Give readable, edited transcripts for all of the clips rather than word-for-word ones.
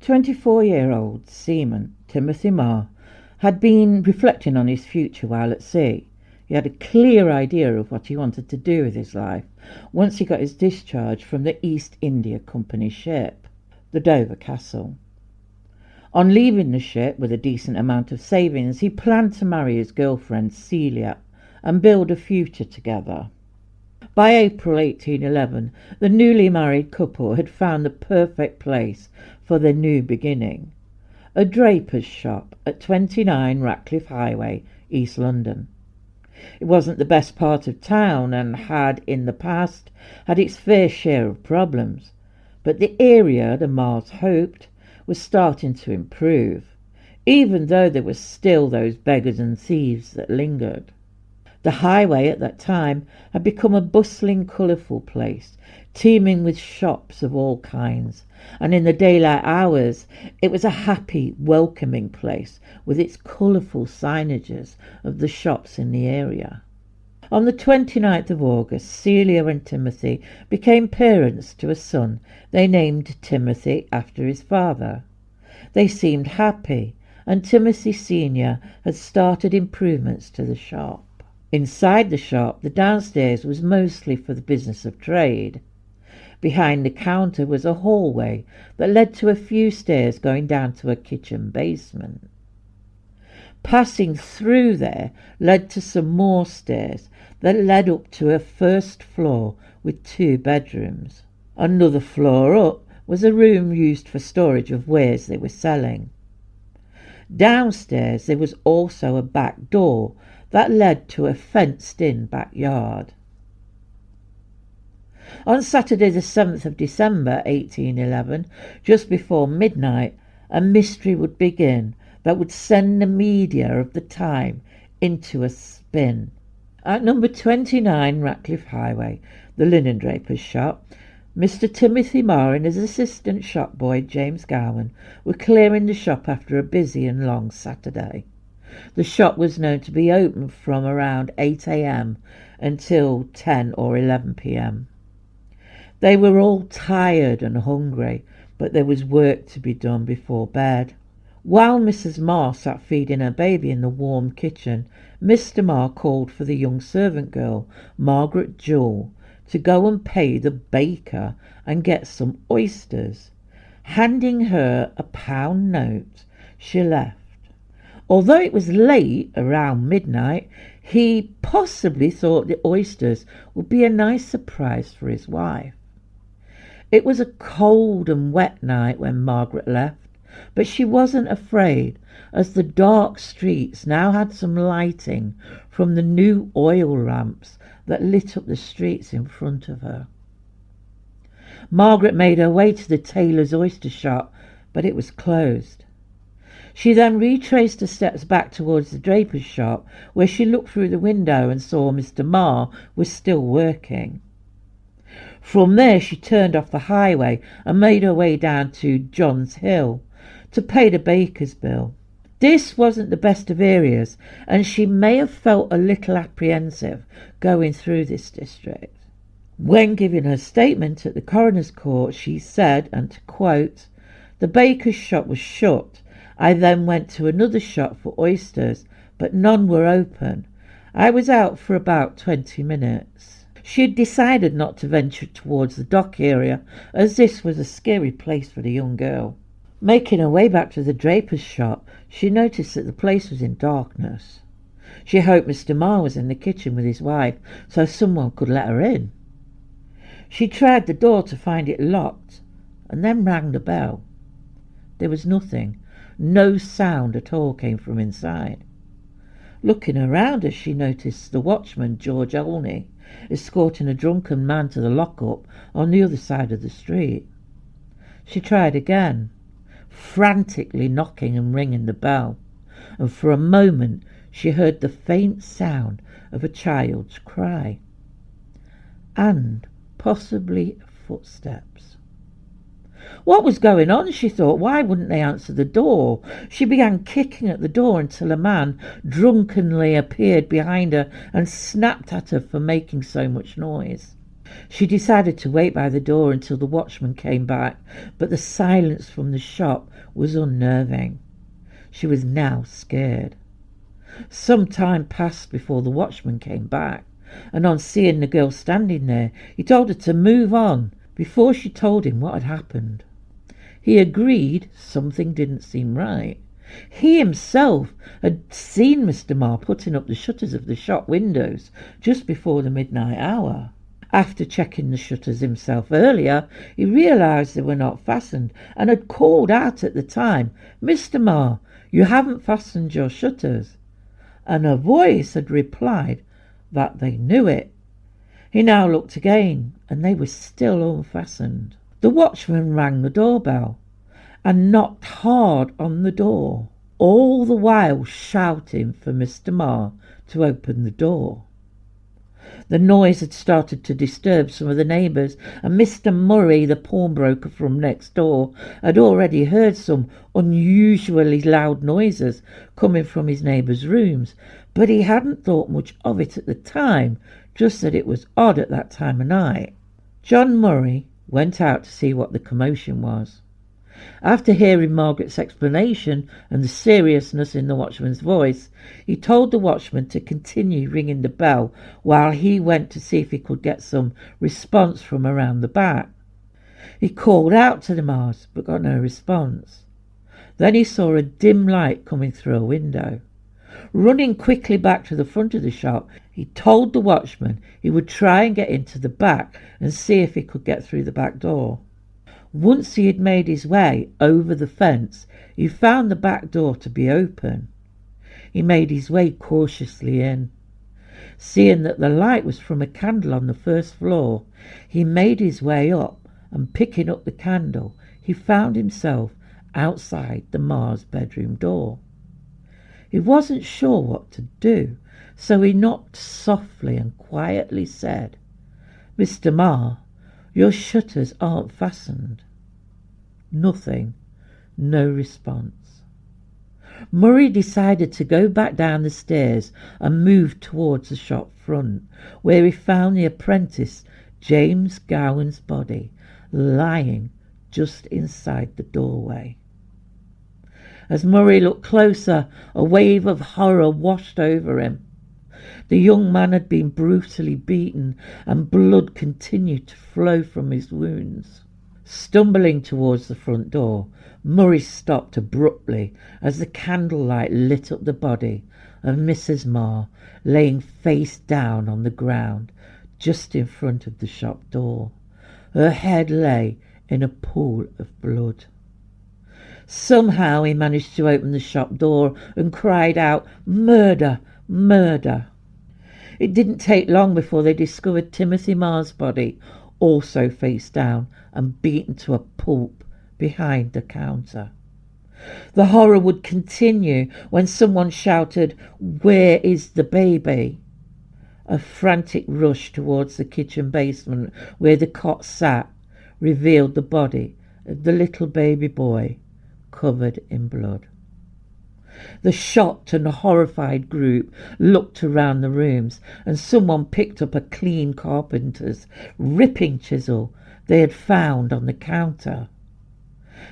24-year-old seaman Timothy Marr had been reflecting on his future while at sea. He had a clear idea of what he wanted to do with his life once he got his discharge from the East India Company ship, the Dover Castle. On leaving the ship with a decent amount of savings, he planned to marry his girlfriend Celia and build a future together. By April 1811, the newly married couple had found the perfect place for their new beginning, a draper's shop at 29 Ratcliffe Highway, East London. It wasn't the best part of town and had, in the past, had its fair share of problems, but the area, the Marrs hoped, was starting to improve, even though there were still those beggars and thieves that lingered. The highway at that time had become a bustling, colourful place, teeming with shops of all kinds, and in the daylight hours it was a happy, welcoming place with its colourful signages of the shops in the area. On the 29th of August, Celia and Timothy became parents to a son they named Timothy after his father. They seemed happy, and Timothy Senior had started improvements to the shop. Inside the shop, the downstairs was mostly for the business of trade. Behind the counter was a hallway that led to a few stairs going down to a kitchen basement. Passing through there led to some more stairs that led up to a first floor with 2 bedrooms. Another floor up was a room used for storage of wares they were selling. Downstairs there was also a back door that led to a fenced-in backyard. On Saturday the 7th of December 1811, just before midnight, a mystery would begin that would send the media of the time into a spin. At number 29 Ratcliffe Highway, the linen draper's shop, Mr. Timothy Marr and his assistant shop boy James Gowen were clearing the shop after a busy and long Saturday. The shop was known to be open from around 8 a.m. until 10 or 11 p.m. They were all tired and hungry, but there was work to be done before bed. While Mrs. Marr sat feeding her baby in the warm kitchen, Mr. Marr called for the young servant girl, Margaret Jewell, to go and pay the baker and get some oysters. Handing her a £1 note, she left. Although it was late, around midnight, he possibly thought the oysters would be a nice surprise for his wife. It was a cold and wet night when Margaret left, but she wasn't afraid, as the dark streets now had some lighting from the new oil lamps that lit up the streets in front of her. Margaret made her way to the tailor's oyster shop, but it was closed. She then retraced her steps back towards the draper's shop, where she looked through the window and saw Mr. Marr was still working. From there she turned off the highway and made her way down to John's Hill to pay the baker's bill. This wasn't the best of areas, and she may have felt a little apprehensive going through this district. When giving her statement at the coroner's court, she said, and to quote, "The baker's shop was shut. I then went to another shop for oysters, but none were open. I was out for about 20 minutes. She had decided not to venture towards the dock area, as this was a scary place for the young girl. Making her way back to the draper's shop, she noticed that the place was in darkness. She hoped Mr. Marr was in the kitchen with his wife, so someone could let her in. She tried the door to find it locked, and then rang the bell. There was nothing. No sound at all came from inside. Looking around her, she noticed the watchman, George Olney, escorting a drunken man to the lock-up on the other side of the street. She tried again, frantically knocking and ringing the bell, and for a moment she heard the faint sound of a child's cry, and possibly footsteps. What was going on, she thought? Why wouldn't they answer the door? She began kicking at the door until a man drunkenly appeared behind her and snapped at her for making so much noise. She decided to wait by the door until the watchman came back, but the silence from the shop was unnerving. She was now scared. Some time passed before the watchman came back, and on seeing the girl standing there, he told her to move on before she told him what had happened. He agreed something didn't seem right. He himself had seen Mr. Marr putting up the shutters of the shop windows just before the midnight hour. After checking the shutters himself earlier, he realised they were not fastened and had called out at the time, "Mr. Marr, you haven't fastened your shutters." And a voice had replied that they knew it. He now looked again, and they were still unfastened. The watchman rang the doorbell and knocked hard on the door, all the while shouting for Mr. Marr to open the door. The noise had started to disturb some of the neighbours, and Mr. Murray, the pawnbroker from next door, had already heard some unusually loud noises coming from his neighbours' rooms, but he hadn't thought much of it at the time, just that it was odd at that time of night. John Murray went out to see what the commotion was. After hearing Margaret's explanation and the seriousness in the watchman's voice, he told the watchman to continue ringing the bell while he went to see if he could get some response from around the back. He called out to the Marrs but got no response. Then he saw a dim light coming through a window. Running quickly back to the front of the shop, he told the watchman he would try and get into the back and see if he could get through the back door. Once he had made his way over the fence, he found the back door to be open. He made his way cautiously in. Seeing that the light was from a candle on the first floor, he made his way up, and picking up the candle, he found himself outside the Marrs' bedroom door. He wasn't sure what to do, so he knocked softly and quietly said, "Mr. Marr, your shutters aren't fastened." Nothing. No response. Murray decided to go back down the stairs and move towards the shop front, where he found the apprentice, James Gowen's body, lying just inside the doorway. As Murray looked closer, a wave of horror washed over him. The young man had been brutally beaten, and blood continued to flow from his wounds. Stumbling towards the front door, Murray stopped abruptly as the candlelight lit up the body of Mrs. Marr, laying face down on the ground just in front of the shop door. Her head lay in a pool of blood. Somehow he managed to open the shop door and cried out, "Murder! Murder!" It didn't take long before they discovered Timothy Marr's body, also face down and beaten to a pulp behind the counter. The horror would continue when someone shouted, "Where is the baby?" A frantic rush towards the kitchen basement where the cot sat revealed the body of the little baby boy covered in blood. The shocked and horrified group looked around the rooms, and someone picked up a clean carpenter's ripping chisel they had found on the counter.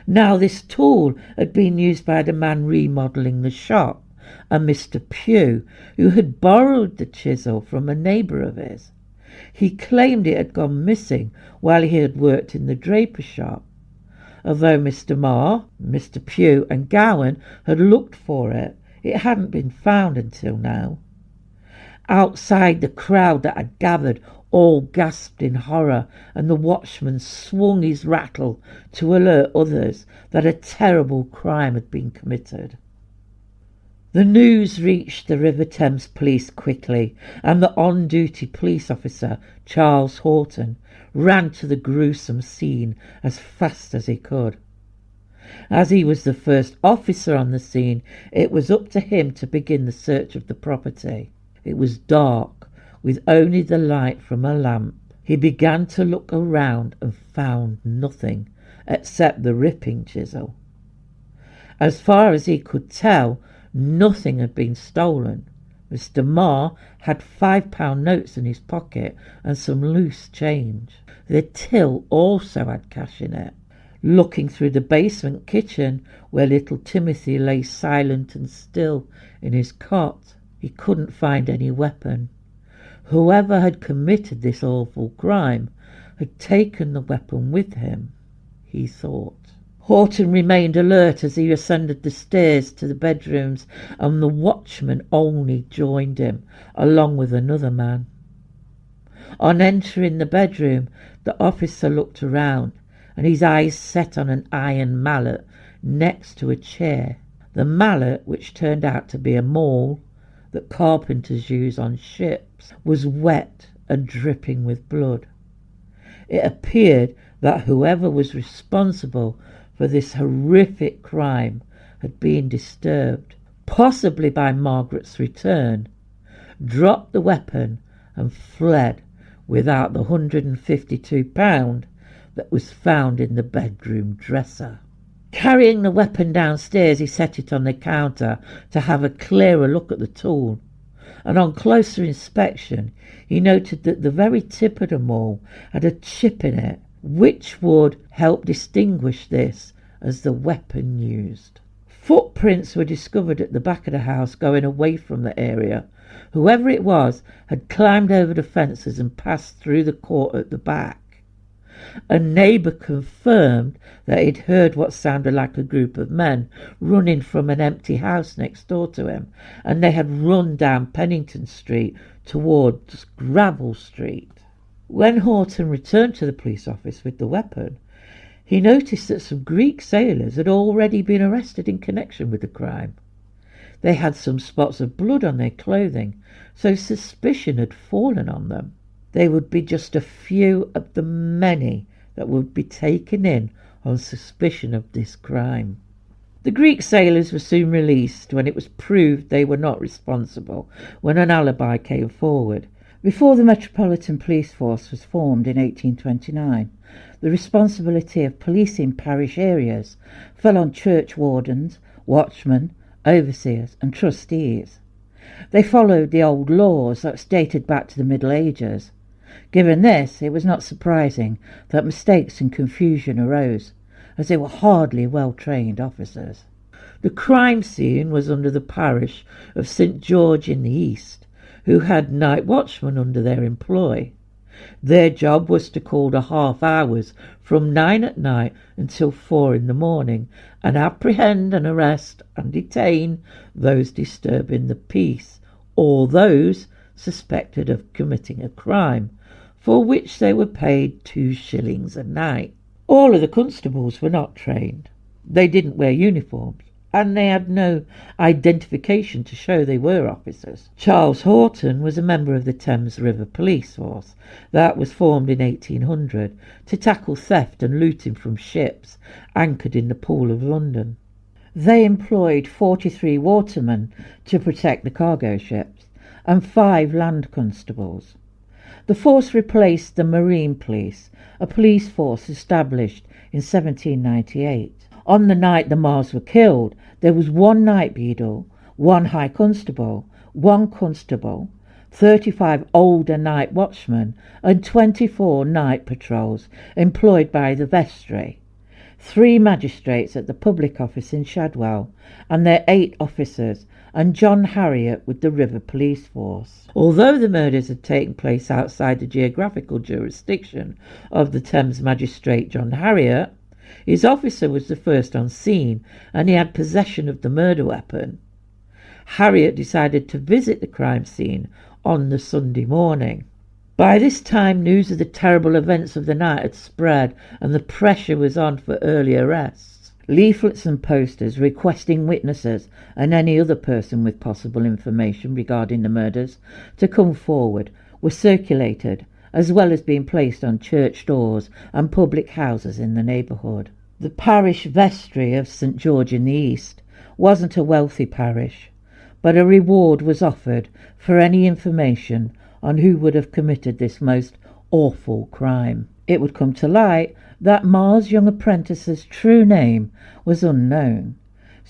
Now this tool had been used by the man remodelling the shop, a Mr. Pear, who had borrowed the chisel from a neighbour of his. He claimed it had gone missing while he had worked in the draper shop. Although Mr. Marr, Mr. Pear and Gowen had looked for it, it hadn't been found until now. Outside, the crowd that had gathered all gasped in horror, and the watchman swung his rattle to alert others that a terrible crime had been committed. The news reached the River Thames police quickly, and the on-duty police officer, Charles Horton, ran to the gruesome scene as fast as he could. As he was the first officer on the scene, it was up to him to begin the search of the property. It was dark, with only the light from a lamp. He began to look around and found nothing except the ripping chisel. As far as he could tell, nothing had been stolen, Mr. Marr had £5 notes in his pocket and some loose change. The till also had cash in it. Looking through the basement kitchen, where little Timothy lay silent and still in his cot, he couldn't find any weapon. Whoever had committed this awful crime had taken the weapon with him, he thought. Horton remained alert as he ascended the stairs to the bedrooms, and the watchman only joined him, along with another man. On entering the bedroom, the officer looked around, and his eyes set on an iron mallet next to a chair. The mallet, which turned out to be a maul that carpenters use on ships, was wet and dripping with blood. It appeared that whoever was responsible for this horrific crime had been disturbed, possibly by Margaret's return, dropped the weapon and fled without the £152 that was found in the bedroom dresser. Carrying the weapon downstairs, he set it on the counter to have a clearer look at the tool, and on closer inspection he noted that the very tip of the maul had a chip in it, which would help distinguish this as the weapon used. Footprints were discovered at the back of the house going away from the area. Whoever it was had climbed over the fences and passed through the court at the back. A neighbour confirmed that he'd heard what sounded like a group of men running from an empty house next door to him, and they had run down Pennington Street towards Gravel Street. When Horton returned to the police office with the weapon, he noticed that some Greek sailors had already been arrested in connection with the crime. They had some spots of blood on their clothing, so suspicion had fallen on them. They would be just a few of the many that would be taken in on suspicion of this crime. The Greek sailors were soon released when it was proved they were not responsible, when an alibi came forward. Before the Metropolitan Police Force was formed in 1829, the responsibility of policing parish areas fell on church wardens, watchmen, overseers and trustees. They followed the old laws that dated back to the Middle Ages. Given this, it was not surprising that mistakes and confusion arose, as they were hardly well-trained officers. The crime scene was under the parish of St. George in the East, who had night watchmen under their employ. Their job was to call the half hours from 9 at night until 4 in the morning, and apprehend and arrest and detain those disturbing the peace, or those suspected of committing a crime, for which they were paid 2 shillings a night. All of the constables were not trained. They didn't wear uniforms, and they had no identification to show they were officers. Charles Horton was a member of the Thames River Police Force that was formed in 1800 to tackle theft and looting from ships anchored in the Pool of London. They employed 43 watermen to protect the cargo ships and 5 land constables. The force replaced the Marine Police, a police force established in 1798. On the night the Marrs were killed, there was 1 night beadle, 1 high constable, 1 constable, 35 older night watchmen, and 24 night patrols employed by the vestry, 3 magistrates at the public office in Shadwell, and their 8 officers, and John Harriot with the River Police Force. Although the murders had taken place outside the geographical jurisdiction of the Thames magistrate John Harriot, his officer was the first on scene, and he had possession of the murder weapon. Harriot decided to visit the crime scene on the Sunday morning. By this time, news of the terrible events of the night had spread, and the pressure was on for early arrests. Leaflets and posters requesting witnesses and any other person with possible information regarding the murders to come forward were circulated, as well as being placed on church doors and public houses in the neighbourhood. The parish vestry of St. George in the East wasn't a wealthy parish, but a reward was offered for any information on who would have committed this most awful crime. It would come to light that Marr's young apprentice's true name was unknown,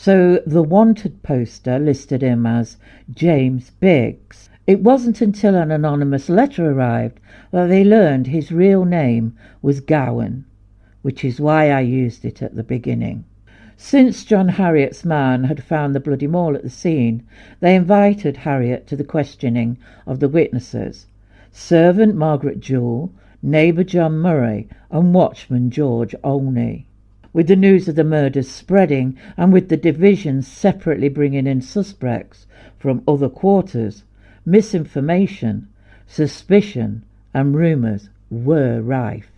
so the wanted poster listed him as James Biggs. It wasn't until an anonymous letter arrived that they learned his real name was Gowen, which is why I used it at the beginning. Since John Harriot's man had found the bloody maul at the scene, they invited Harriot to the questioning of the witnesses, servant Margaret Jewell, neighbour John Murray, and watchman George Olney. With the news of the murders spreading, and with the divisions separately bringing in suspects from other quarters, misinformation, suspicion, and rumours were rife.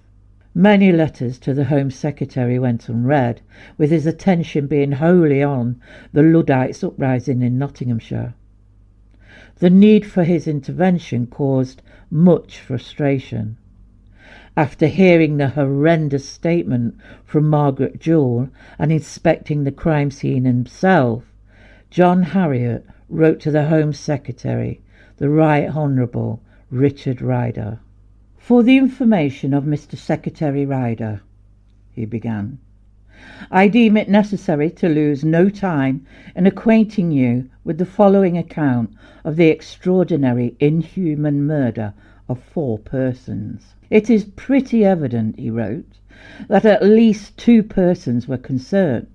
Many letters to the Home Secretary went unread, with his attention being wholly on the Luddites' uprising in Nottinghamshire. The need for his intervention caused much frustration. After hearing the horrendous statement from Margaret Jewell and inspecting the crime scene himself, John Harriot wrote to the Home Secretary, the Right Honourable Richard Ryder. "For the information of Mr. Secretary Ryder," he began, "I deem it necessary to lose no time in acquainting you with the following account of the extraordinary inhuman murder of 4 persons. It is pretty evident," he wrote, "that at least 2 persons were concerned,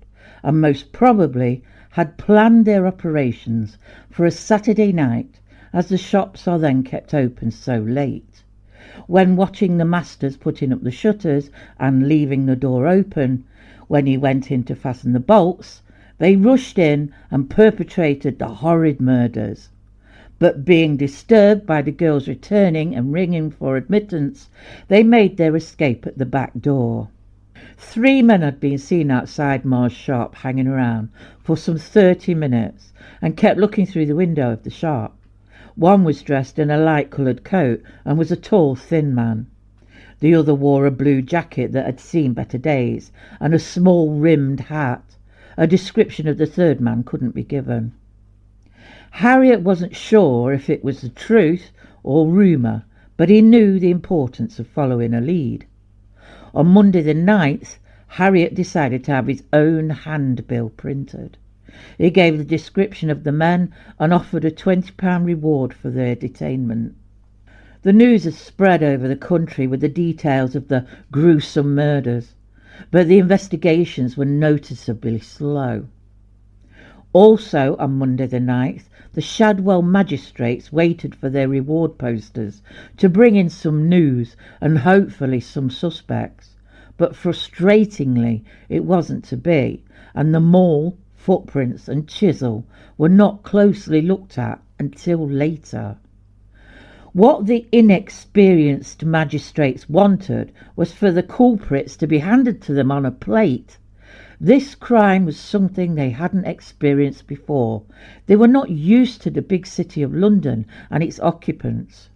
and most probably had planned their operations for a Saturday night, as the shops are then kept open so late. When watching the masters putting up the shutters and leaving the door open, when he went in to fasten the bolts, they rushed in and perpetrated the horrid murders. But being disturbed by the girls returning and ringing for admittance, they made their escape at the back door. 3 men had been seen outside Marr's shop hanging around for some 30 minutes and kept looking through the window of the shop. One was dressed in a light-coloured coat and was a tall, thin man. The other wore a blue jacket that had seen better days and a small rimmed hat. A description of the third man couldn't be given. Harriot wasn't sure if it was the truth or rumour, but he knew the importance of following a lead. On Monday the 9th, Harriot decided to have his own handbill printed. He gave the description of the men and offered a £20 reward for their detainment. The news had spread over the country with the details of the gruesome murders, but the investigations were noticeably slow. Also on Monday the 9th, the Shadwell magistrates waited for their reward posters to bring in some news and hopefully some suspects, but frustratingly it wasn't to be, and the maul, footprints and chisel were not closely looked at until later. What the inexperienced magistrates wanted was for the culprits to be handed to them on a plate. This crime was something they hadn't experienced before. They were not used to the big city of London and its occupants,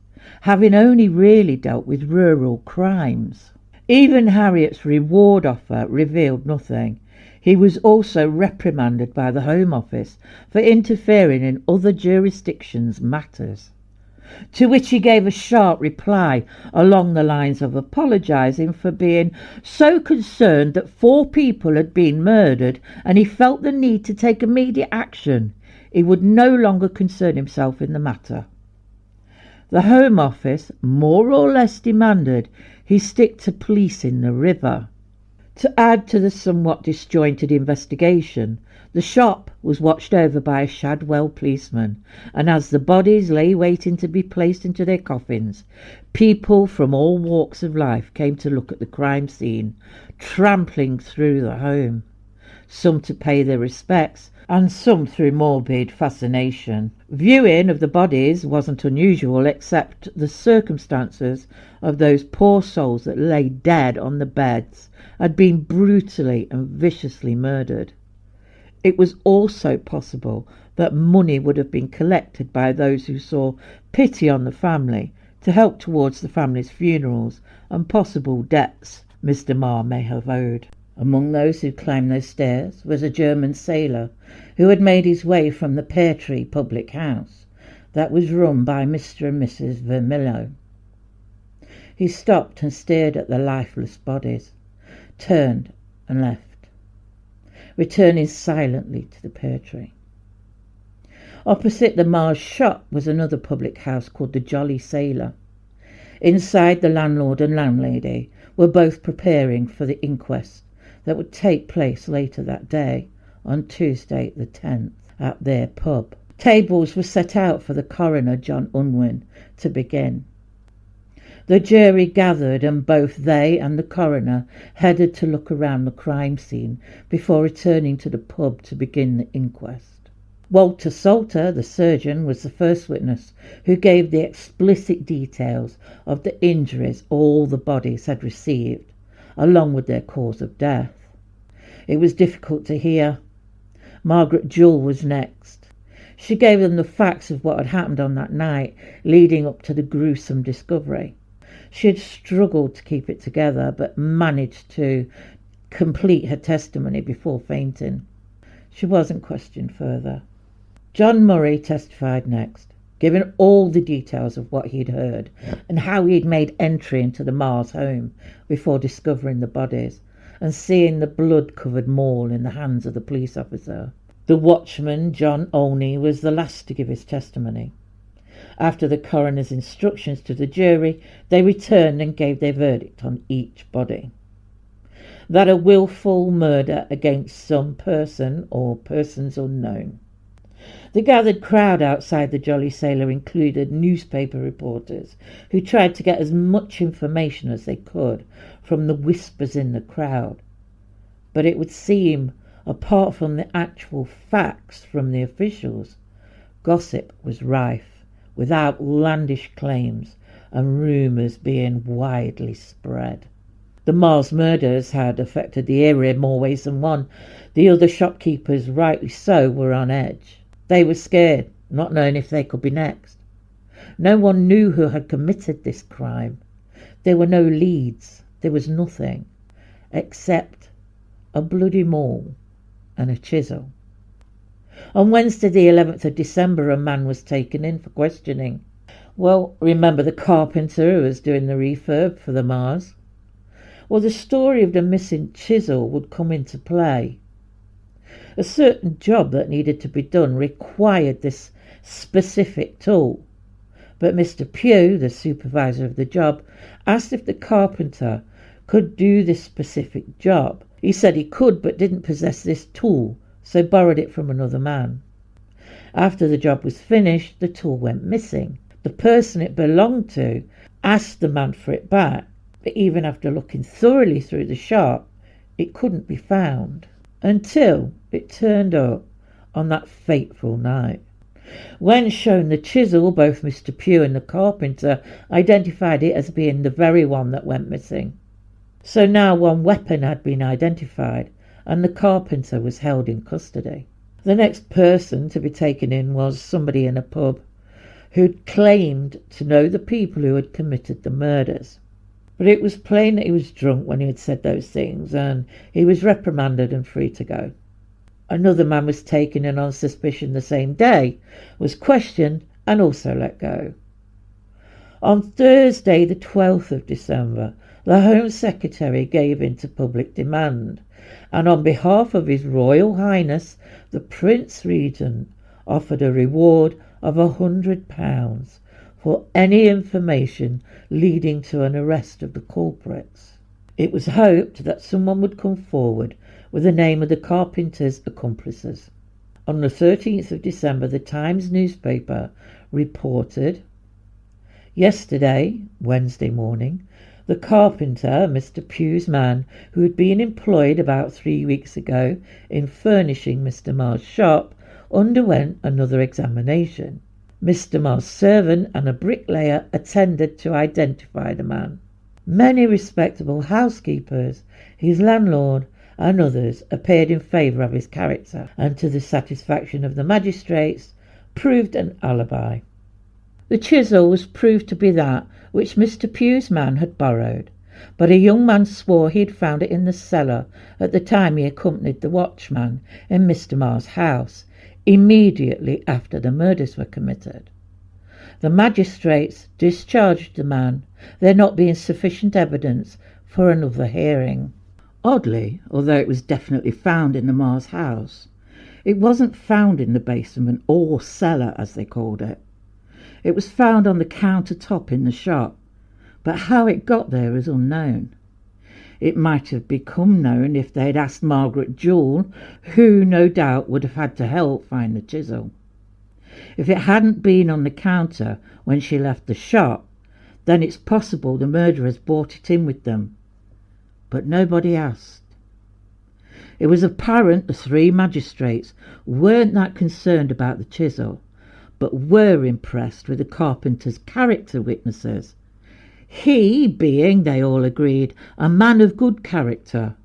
having only really dealt with rural crimes. Even Harriot's reward offer revealed nothing. He was also reprimanded by the Home Office for interfering in other jurisdictions' matters, to which he gave a sharp reply along the lines of apologising for being so concerned that 4 people had been murdered and he felt the need to take immediate action. He would no longer concern himself in the matter. The Home Office more or less demanded he stick to policing the river. To add to the somewhat disjointed investigation, the shop was watched over by a Shadwell policeman, and as the bodies lay waiting to be placed into their coffins, people from all walks of life came to look at the crime scene, trampling through the home, some to pay their respects and some through morbid fascination. Viewing of the bodies wasn't unusual, except the circumstances of those poor souls that lay dead on the beds had been brutally and viciously murdered. It was also possible that money would have been collected by those who saw pity on the family to help towards the family's funerals and possible debts Mr. Marr may have owed. Among those who climbed those stairs was a German sailor who had made his way from the Pear Tree public house that was run by Mr. and Mrs. Vermillo. He stopped and stared at the lifeless bodies, turned and left. returning silently to the pear tree. Opposite the Marr's shop was another public house called the Jolly Sailor. Inside, the landlord and landlady were both preparing for the inquest that would take place later that day, on Tuesday the 10th, at their pub. Tables were set out for the coroner, John Unwin, to begin. The jury gathered, and both they and the coroner headed to look around the crime scene before returning to the pub to begin the inquest. Walter Salter, the surgeon, was the first witness who gave the explicit details of the injuries all the bodies had received, along with their cause of death. It was difficult to hear. Margaret Jewell was next. She gave them the facts of what had happened on that night leading up to the gruesome discovery. She had struggled to keep it together, but managed to complete her testimony before fainting. She wasn't questioned further. John Murray testified next, giving all the details of what he'd heard and how he'd made entry into the Marrs' home before discovering the bodies and seeing the blood-covered maul in the hands of the police officer. The watchman, John Olney, was the last to give his testimony. After the coroner's instructions to the jury, they returned and gave their verdict on each body. That a willful murder against some person or persons unknown. The gathered crowd outside the Jolly Sailor included newspaper reporters who tried to get as much information as they could from the whispers in the crowd. But it would seem, apart from the actual facts from the officials, gossip was rife, with outlandish claims and rumours being widely spread. The Marrs murders had affected the area in more ways than one. The other shopkeepers, rightly so, were on edge. They were scared, not knowing if they could be next. No one knew who had committed this crime. There were no leads. There was nothing except a bloody maul and a chisel. On Wednesday the 11th of December, a man was taken in for questioning. Well, remember the carpenter who was doing the refurb for the Marrs? Well, the story of the missing chisel would come into play. A certain job that needed to be done required this specific tool, but Mr. Pear, the supervisor of the job, asked if the carpenter could do this specific job. He said he could, but didn't possess this tool, so borrowed it from another man. After the job was finished, the tool went missing. The person it belonged to asked the man for it back, but even after looking thoroughly through the shop, it couldn't be found, until it turned up on that fateful night. When shown the chisel, both Mr. Pear and the carpenter identified it as being the very one that went missing. So now one weapon had been identified, and the carpenter was held in custody. The next person to be taken in was somebody in a pub who'd claimed to know the people who had committed the murders. But it was plain that he was drunk when he had said those things, and he was reprimanded and free to go. Another man was taken in on suspicion the same day, was questioned and also let go. On Thursday the 12th of December, the Home Secretary gave in to public demand, and on behalf of His Royal Highness the Prince Regent offered a reward of £100 for any information leading to an arrest of the culprits. It was hoped that someone would come forward with the name of the carpenter's accomplices. On the 13th of December, the Times newspaper reported, "Yesterday, Wednesday morning, the carpenter, Mr. Pear's man, who had been employed about 3 weeks ago in furnishing Mr. Marr's shop, underwent another examination. Mr. Marr's servant and a bricklayer attended to identify the man. Many respectable housekeepers, his landlord, and others appeared in favour of his character, and to the satisfaction of the magistrates proved an alibi. The chisel was proved to be that which Mr. Pear's man had borrowed, but a young man swore he had found it in the cellar at the time he accompanied the watchman in Mr. Marr's house, immediately after the murders were committed. The magistrates discharged the man, there not being sufficient evidence for another hearing." Oddly, although it was definitely found in the Marrs' house, it wasn't found in the basement or cellar, as they called it. It was found on the countertop in the shop, but how it got there is unknown. It might have become known if they'd asked Margaret Jewell, who no doubt would have had to help find the chisel. If it hadn't been on the counter when she left the shop, then it's possible the murderers brought it in with them. But nobody asked. It was apparent the three magistrates weren't that concerned about the chisel, but were impressed with the carpenter's character witnesses. He being, they all agreed, a man of good character.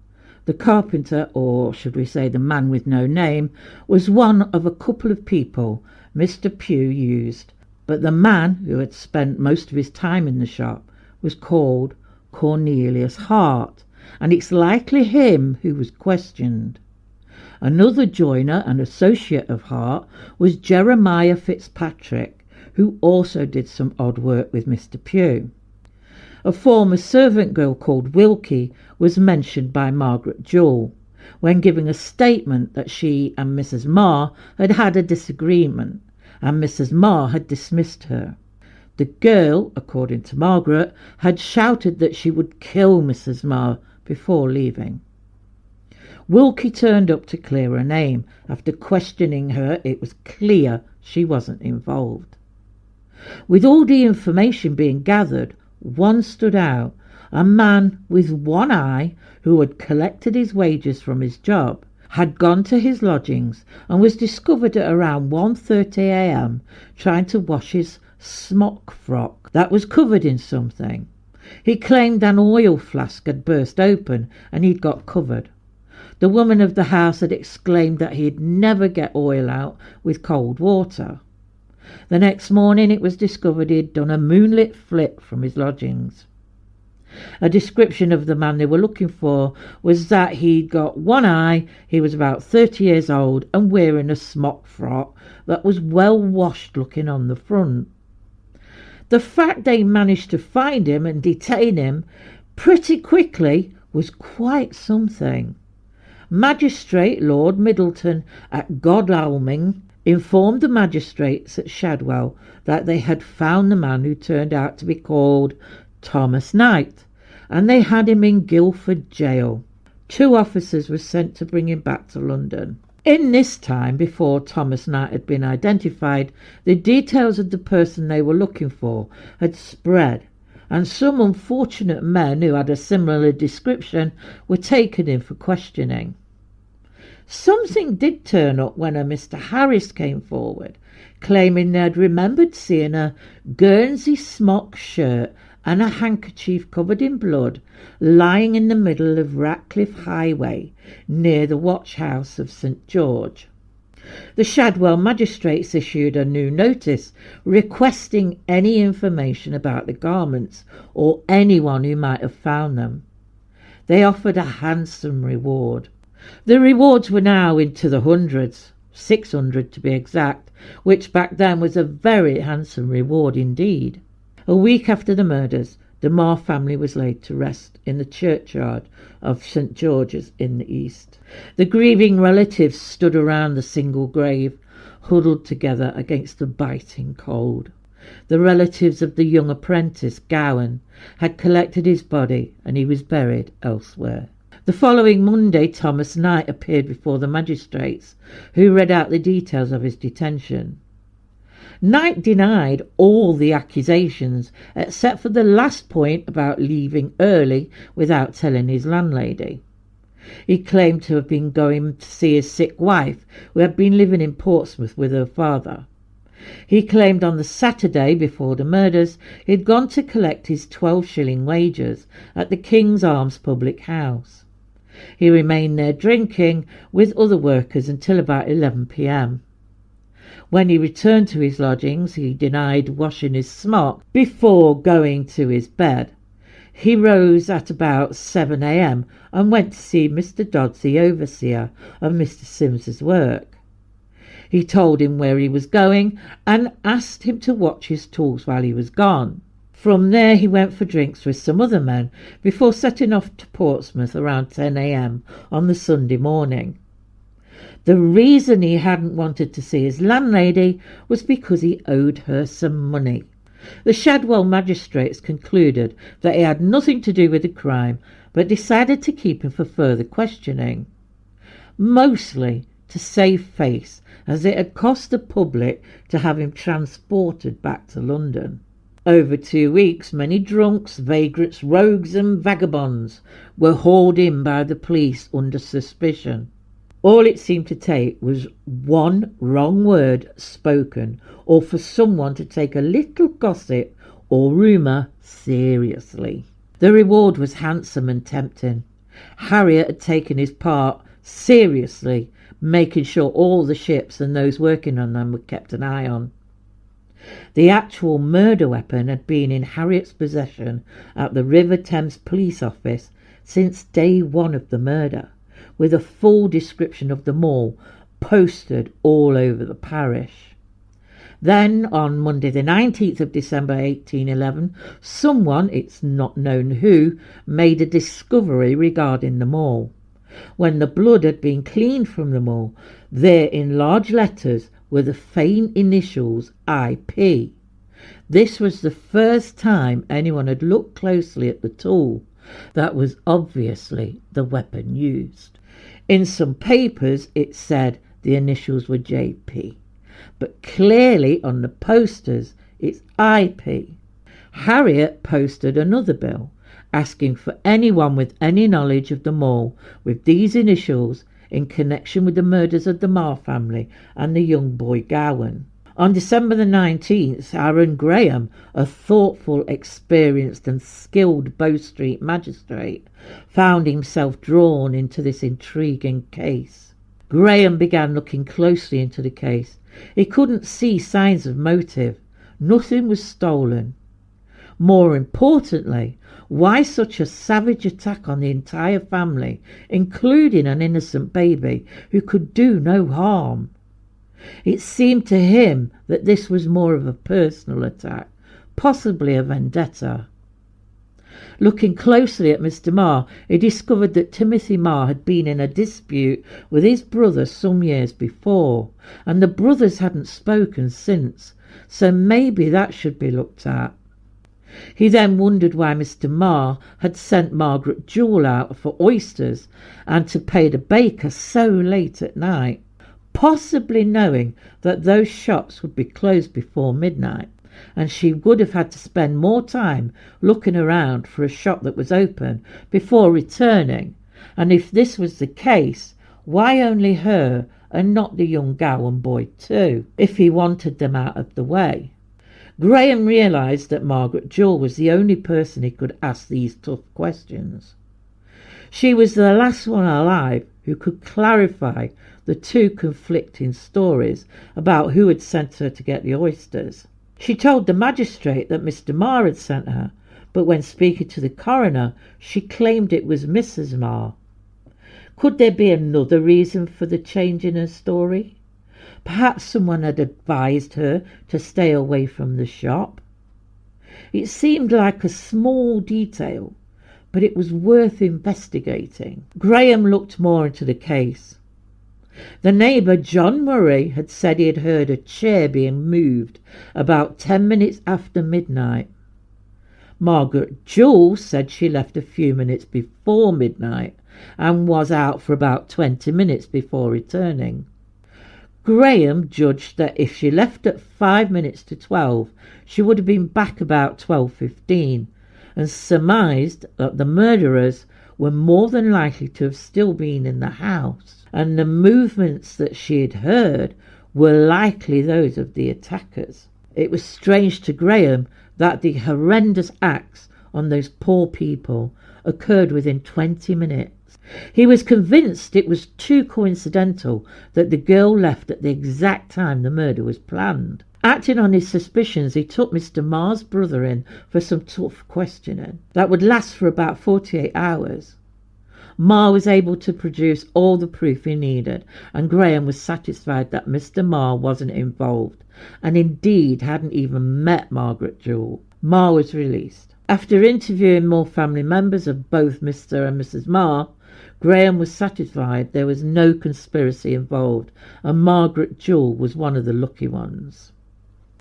The carpenter, or should we say the man with no name, was one of a couple of people Mr. Pear used, but the man who had spent most of his time in the shop was called Cornelius Hart, and it's likely him who was questioned. Another joiner and associate of Hart was Jeremiah Fitzpatrick, who also did some odd work with Mr. Pear. A former servant girl called Wilkie was mentioned by Margaret Jewell when giving a statement that she and Mrs. Marr had had a disagreement, and Mrs. Marr had dismissed her. The girl, according to Margaret, had shouted that she would kill Mrs. Marr before leaving. Wilkie turned up to clear her name. After questioning her, it was clear she wasn't involved. With all the information being gathered, one stood out, a man with one eye who had collected his wages from his job, had gone to his lodgings and was discovered at around 1:30 a.m. trying to wash his smock frock that was covered in something. He claimed an oil flask had burst open and he'd got covered. The woman of the house had exclaimed that he'd never get oil out with cold water. The next morning it was discovered he'd done a moonlit flit from his lodgings. A description of the man they were looking for was that he'd got one eye, he was about 30 years old and wearing a smock frock that was well washed looking on the front. The fact they managed to find him and detain him pretty quickly was quite something. Magistrate Lord Middleton at Godalming informed the magistrates at Shadwell that they had found the man who turned out to be called Thomas Knight, and they had him in Guildford jail. 2 officers were sent to bring him back to London. In this time, before Thomas Knight had been identified, the details of the person they were looking for had spread, and some unfortunate men who had a similar description were taken in for questioning. Something did turn up when a Mr. Harris came forward, claiming they had remembered seeing a Guernsey smock shirt and a handkerchief covered in blood lying in the middle of Ratcliffe Highway near the watch house of St. George. The Shadwell magistrates issued a new notice requesting any information about the garments or anyone who might have found them. They offered a handsome reward. The rewards were now into the hundreds, 600 to be exact, which back then was a very handsome reward indeed. A week after the murders, the Marr family was laid to rest in the churchyard of St. George's in the east. The grieving relatives stood around the single grave, huddled together against the biting cold. The relatives of the young apprentice, Gowen, had collected his body and he was buried elsewhere. The following Monday, Thomas Knight appeared before the magistrates, who read out the details of his detention. Knight denied all the accusations, except for the last point about leaving early without telling his landlady. He claimed to have been going to see his sick wife, who had been living in Portsmouth with her father. He claimed on the Saturday before the murders he had gone to collect his 12-shilling wages at the King's Arms public house. He remained there drinking with other workers until about 11 p.m. When he returned to his lodgings, he denied washing his smock before going to his bed. He rose at about 7 a.m. and went to see Mr. Dodds, the overseer of Mr. Sims's work. He told him where he was going and asked him to watch his tools while he was gone. From there he went for drinks with some other men before setting off to Portsmouth around 10 a.m. on the Sunday morning. The reason he hadn't wanted to see his landlady was because he owed her some money. The Shadwell magistrates concluded that he had nothing to do with the crime, but decided to keep him for further questioning, mostly to save face, as it had cost the public to have him transported back to London. Over 2 weeks, many drunks, vagrants, rogues and vagabonds were hauled in by the police under suspicion. All it seemed to take was one wrong word spoken, or for someone to take a little gossip or rumour seriously. The reward was handsome and tempting. Harriet had taken his part seriously, making sure all the ships and those working on them were kept an eye on. The actual murder weapon had been in Harriet's possession at the River Thames Police Office since day one of the murder, with a full description of them all posted all over the parish. Then, on Monday the 19th of December 1811, someone, it's not known who, made a discovery regarding them all. When the blood had been cleaned from them all, there in large letters were the faint initials IP. This was the first time anyone had looked closely at the tool. That was obviously the weapon used. In some papers it said the initials were JP, but clearly on the posters it's IP. Harriet posted another bill asking for anyone with any knowledge of them all with these initials in connection with the murders of the Marr family and the young boy Gowen. On December the 19th, Aaron Graham, a thoughtful, experienced and skilled Bow Street magistrate, found himself drawn into this intriguing case. Graham began looking closely into the case. He couldn't see signs of motive. Nothing was stolen. More importantly, why such a savage attack on the entire family, including an innocent baby who could do no harm? It seemed to him that this was more of a personal attack, possibly a vendetta. Looking closely at Mr. Marr, he discovered that Timothy Marr had been in a dispute with his brother some years before, and the brothers hadn't spoken since, so maybe that should be looked at. He then wondered why Mr. Marr had sent Margaret Jewell out for oysters and to pay the baker so late at night, possibly knowing that those shops would be closed before midnight, and she would have had to spend more time looking around for a shop that was open before returning. And if this was the case, why only her and not the young Gowan boy too, if he wanted them out of the way? Graham realised that Margaret Jewell was the only person he could ask these tough questions. She was the last one alive who could clarify the two conflicting stories about who had sent her to get the oysters. She told the magistrate that Mr. Marr had sent her, but when speaking to the coroner, she claimed it was Mrs. Marr. Could there be another reason for the change in her story? Perhaps someone had advised her to stay away from the shop. It seemed like a small detail, but it was worth investigating. Graham looked more into the case. The neighbour, John Murray, had said he had heard a chair being moved about 10 minutes after midnight. Margaret Jewell said she left a few minutes before midnight and was out for about 20 minutes before returning. Graham judged that if she left at 5 minutes to 12, she would have been back about 12:15, and surmised that the murderers were more than likely to have still been in the house, and the movements that she had heard were likely those of the attackers. It was strange to Graham that the horrendous acts on those poor people occurred within 20 minutes. He was convinced it was too coincidental that the girl left at the exact time the murder was planned. Acting on his suspicions, he took Mr. Marr's brother in for some tough questioning that would last for about 48 hours. Marr was able to produce all the proof he needed, and Graham was satisfied that Mr. Marr wasn't involved, and indeed hadn't even met Margaret Jewell. Marr was released. After interviewing more family members of both Mr. and Mrs. Marr, Graham was satisfied there was no conspiracy involved, and Margaret Jewell was one of the lucky ones.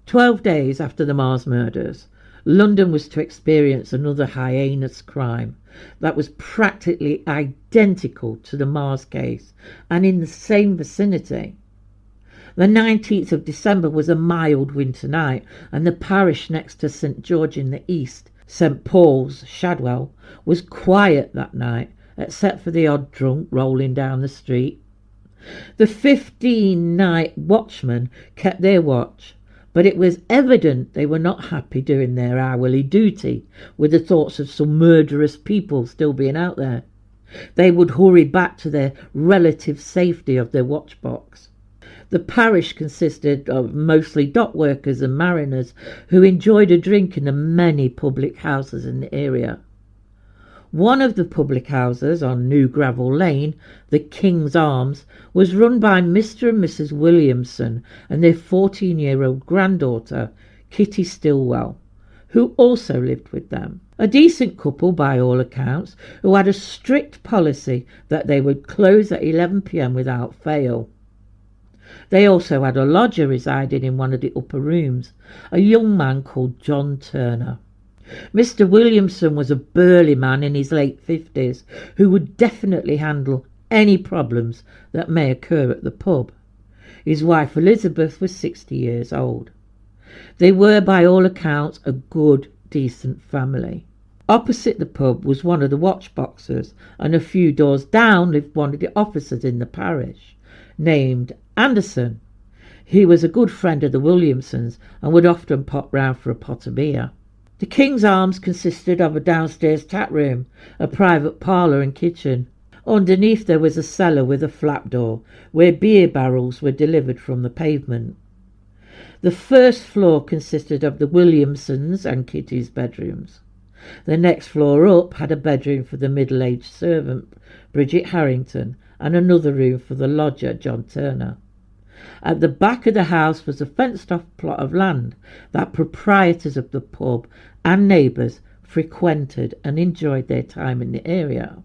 12 days after the Marrs murders, London was to experience another heinous crime that was practically identical to the Marrs case and in the same vicinity. The 19th of December was a mild winter night, and the parish next to St. George in the east, St. Paul's, Shadwell, was quiet that night, except for the odd drunk rolling down the street. The 15 night watchmen kept their watch, but it was evident they were not happy doing their hourly duty with the thoughts of some murderous people still being out there. They would hurry back to their relative safety of their watchbox. The parish consisted of mostly dock workers and mariners who enjoyed a drink in the many public houses in the area. One of the public houses on New Gravel Lane, the King's Arms, was run by Mr. and Mrs. Williamson and their 14-year-old granddaughter, Kitty Stillwell, who also lived with them. A decent couple by all accounts, who had a strict policy that they would close at 11 p.m. without fail. They also had a lodger residing in one of the upper rooms, a young man called John Turner. Mr. Williamson was a burly man in his late 50s who would definitely handle any problems that may occur at the pub. His wife Elizabeth was 60 years old. They were, by all accounts, a good, decent family. Opposite the pub was one of the watchboxes, and a few doors down lived one of the officers in the parish, named Anderson. He was a good friend of the Williamsons and would often pop round for a pot of beer. The King's Arms consisted of a downstairs tap room, a private parlour and kitchen. Underneath there was a cellar with a flap door, where beer barrels were delivered from the pavement. The first floor consisted of the Williamsons' and Kitty's bedrooms. The next floor up had a bedroom for the middle-aged servant, Bridget Harrington, and another room for the lodger, John Turner. At the back of the house was a fenced-off plot of land that proprietors of the pub and neighbours frequented and enjoyed their time in the area.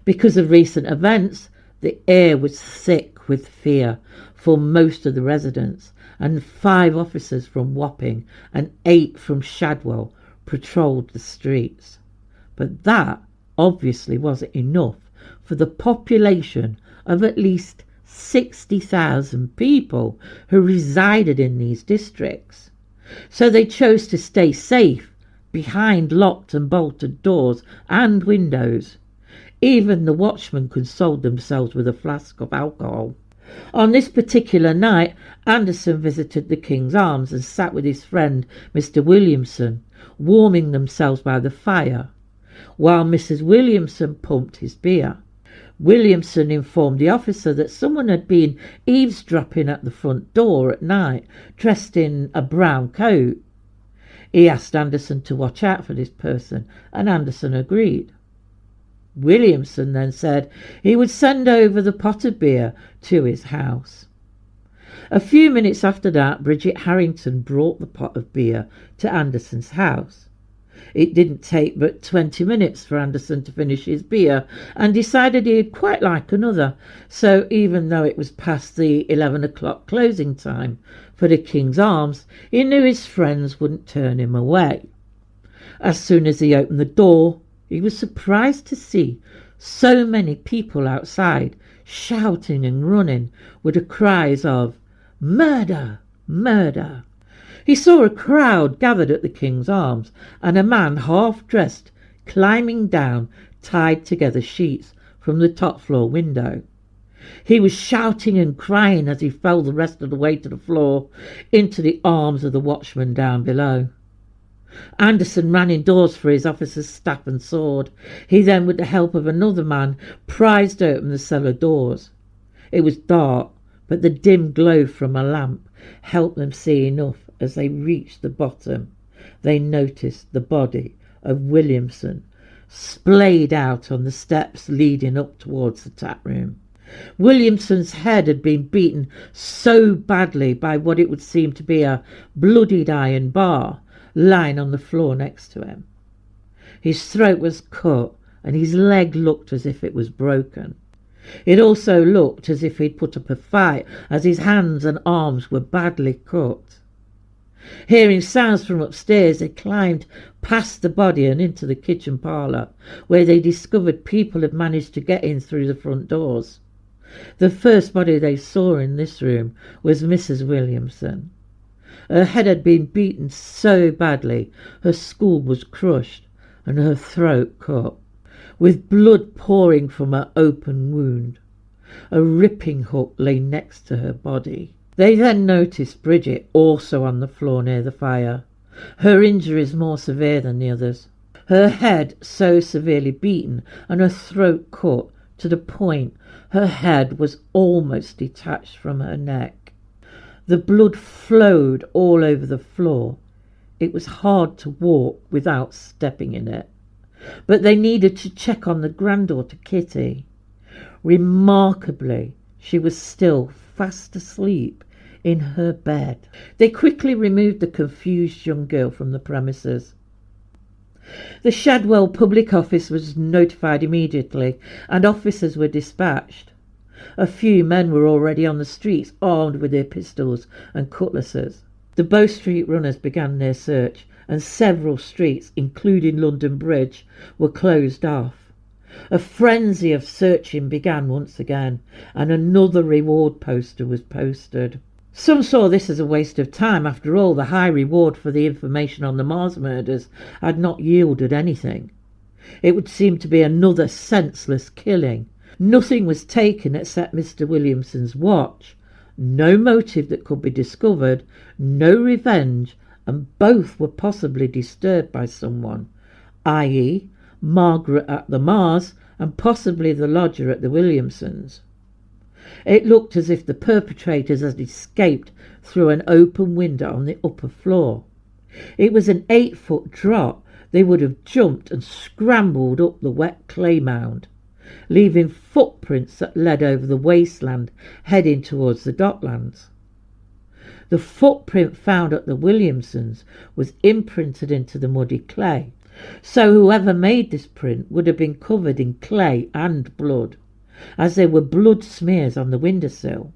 Because of recent events, the air was thick with fear for most of the residents, and 5 officers from Wapping and 8 from Shadwell patrolled the streets. But that obviously wasn't enough for the population of at least 60,000 people who resided in these districts. So they chose to stay safe behind locked and bolted doors and windows. Even the watchmen consoled themselves with a flask of alcohol. On this particular night, Anderson visited the King's Arms and sat with his friend Mr. Williamson, warming themselves by the fire, while Mrs. Williamson pumped his beer. Williamson informed the officer that someone had been eavesdropping at the front door at night, dressed in a brown coat. He asked Anderson to watch out for this person, and Anderson agreed. Williamson then said he would send over the pot of beer to his house. A few minutes after that, Bridget Harrington brought the pot of beer to Anderson's house. It didn't take but 20 minutes for Anderson to finish his beer and decided he'd quite like another, so even though it was past the 11 o'clock closing time for the King's Arms, he knew his friends wouldn't turn him away. As soon as he opened the door, he was surprised to see so many people outside, shouting and running with the cries of "Murder! Murder!" He saw a crowd gathered at the King's Arms, and a man half-dressed climbing down tied together sheets from the top floor window. He was shouting and crying as he fell the rest of the way to the floor into the arms of the watchman down below. Anderson ran indoors for his officer's staff and sword. He then, with the help of another man, prized open the cellar doors. It was dark, but the dim glow from a lamp helped them see enough. As they reached the bottom, they noticed the body of Williamson splayed out on the steps leading up towards the tap room. Williamson's head had been beaten so badly by what it would seem to be a bloodied iron bar lying on the floor next to him. His throat was cut and his leg looked as if it was broken. It also looked as if he'd put up a fight, as his hands and arms were badly cut. Hearing sounds from upstairs, they climbed past the body and into the kitchen parlour, where they discovered people had managed to get in through the front doors. The first body they saw in this room was Mrs. Williamson. Her head had been beaten so badly her skull was crushed and her throat cut, with blood pouring from her open wound. A ripping hook lay next to her body. They then noticed Bridget also on the floor near the fire, her injuries more severe than the others. Her head so severely beaten and her throat cut to the point her head was almost detached from her neck. The blood flowed all over the floor. It was hard to walk without stepping in it, but they needed to check on the granddaughter Kitty. Remarkably, she was still fast asleep in her bed. They quickly removed the confused young girl from the premises. The Shadwell public office was notified immediately, and officers were dispatched. A few men were already on the streets, armed with their pistols and cutlasses. The Bow Street runners began their search, and several streets, including London Bridge, were closed off. A frenzy of searching began once again, and another reward poster was posted. Some saw this as a waste of time. After all, the high reward for the information on the Mars murders had not yielded anything. It would seem to be another senseless killing. Nothing was taken except Mr. Williamson's watch. No motive that could be discovered, no revenge, and both were possibly disturbed by someone, i.e. Margaret at the Mars and possibly the lodger at the Williamsons. It looked as if the perpetrators had escaped through an open window on the upper floor. It was an 8-foot drop. They would have jumped and scrambled up the wet clay mound, leaving footprints that led over the wasteland heading towards the docklands. The footprint found at the Williamsons was imprinted into the muddy clay, so whoever made this print would have been covered in clay and blood, as there were blood smears on the windowsill.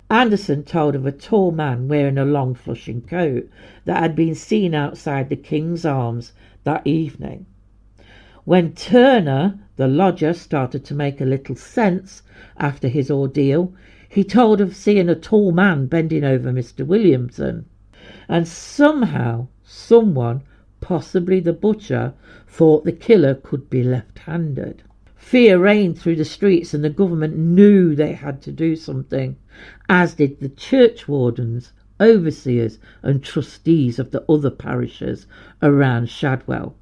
Anderson told of a tall man wearing a long flushing coat that had been seen outside the King's Arms that evening. When Turner, the lodger, started to make a little sense after his ordeal, he told of seeing a tall man bending over Mr. Williamson, and somehow someone, possibly the butcher, thought the killer could be left-handed. Fear reigned through the streets, and the government knew they had to do something, as did the churchwardens, overseers and trustees of the other parishes around Shadwell.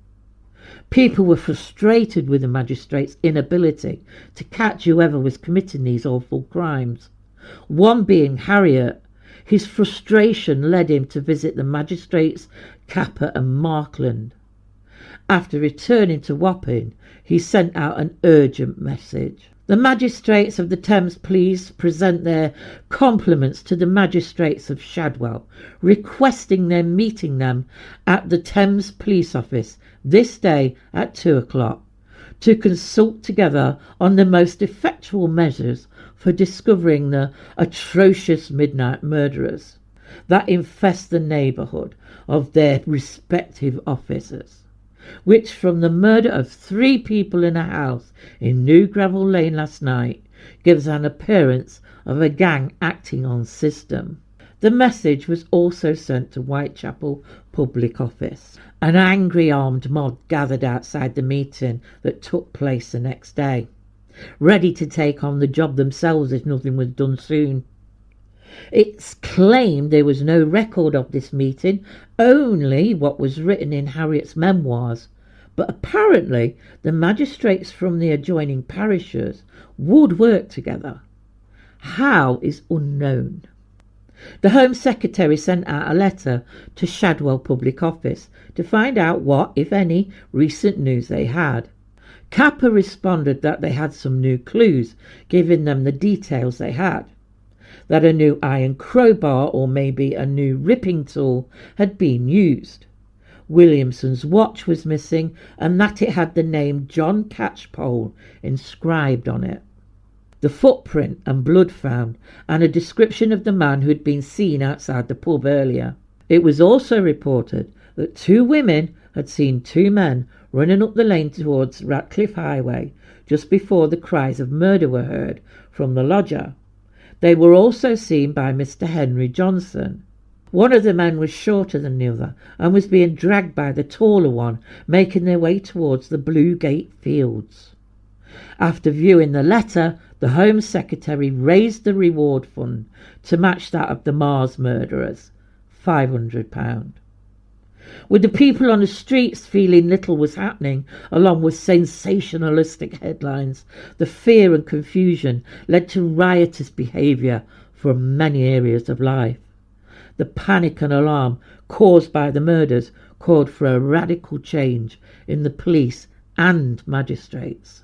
People were frustrated with the magistrates' inability to catch whoever was committing these awful crimes. One being Harriet. His frustration led him to visit the magistrates Capper and Markland. After returning to Wapping, he sent out an urgent message. The magistrates of the Thames please present their compliments to the magistrates of Shadwell, requesting their meeting them at the Thames Police Office this day at 2 o'clock, to consult together on the most effectual measures for discovering the atrocious midnight murderers that infest the neighbourhood of their respective offices, which from the murder of 3 people in a house in New Gravel Lane last night gives an appearance of a gang acting on system. The message was also sent to Whitechapel Public Office. An angry armed mob gathered outside the meeting that took place the next day, ready to take on the job themselves if nothing was done soon. It's claimed there was no record of this meeting, only what was written in Harriet's memoirs, but apparently the magistrates from the adjoining parishes would work together. How is unknown. The Home Secretary sent out a letter to Shadwell Public Office to find out what, if any, recent news they had. Capper responded that they had some new clues, giving them the details they had. That a new iron crowbar or maybe a new ripping tool had been used. Williamson's watch was missing and that it had the name John Catchpole inscribed on it. The footprint and blood found, and a description of the man who had been seen outside the pub earlier. It was also reported that 2 women had seen 2 men running up the lane towards Ratcliffe Highway just before the cries of murder were heard from the lodger. They were also seen by Mr. Henry Johnson. One of the men was shorter than the other and was being dragged by the taller one, making their way towards the Blue Gate Fields. After viewing the letter, the Home Secretary raised the reward fund to match that of the Marr's murderers, £500. With the people on the streets feeling little was happening, along with sensationalistic headlines, the fear and confusion led to riotous behaviour from many areas of life. The panic and alarm caused by the murders called for a radical change in the police and magistrates.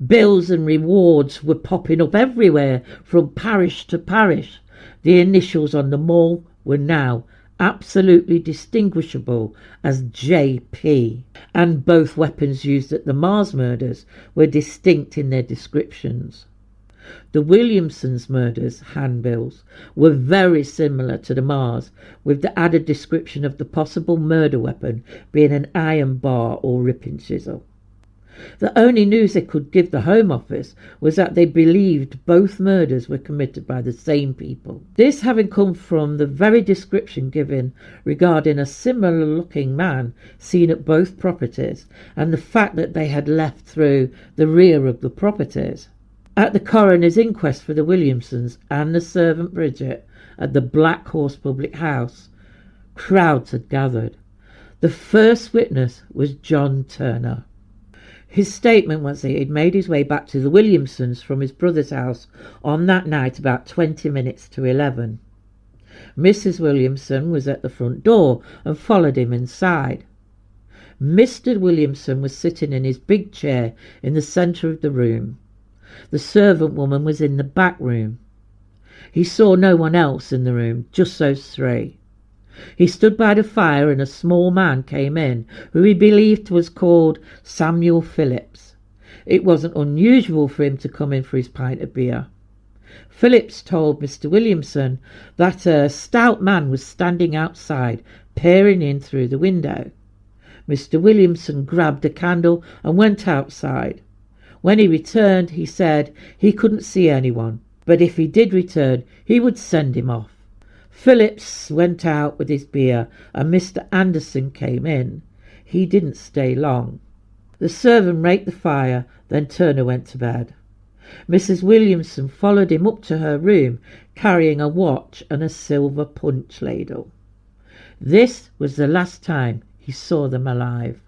Bills and rewards were popping up everywhere from parish to parish. The initials on them all were now absolutely distinguishable as JP, and both weapons used at the Marr's murders were distinct in their descriptions. The Williamsons' murders handbills were very similar to the Marr's, with the added description of the possible murder weapon being an iron bar or ripping chisel. The only news they could give the Home Office was that they believed both murders were committed by the same people. This having come from the very description given regarding a similar-looking man seen at both properties, and the fact that they had left through the rear of the properties. At the coroner's inquest for the Williamsons and the servant Bridget at the Black Horse public house, crowds had gathered. The first witness was John Turner. His statement was that he had made his way back to the Williamsons from his brother's house on that night about 20 minutes to 11. Mrs. Williamson was at the front door and followed him inside. Mr. Williamson was sitting in his big chair in the centre of the room. The servant woman was in the back room. He saw no one else in the room, just those 3. He stood by the fire and a small man came in, who he believed was called Samuel Phillips. It wasn't unusual for him to come in for his pint of beer. Phillips told Mr. Williamson that a stout man was standing outside, peering in through the window. Mr. Williamson grabbed a candle and went outside. When he returned, he said he couldn't see anyone, but if he did return, he would send him off. Phillips went out with his beer and Mr. Anderson came in. He didn't stay long. The servant raked the fire, then Turner went to bed. Mrs. Williamson followed him up to her room, carrying a watch and a silver punch ladle. This was the last time he saw them alive.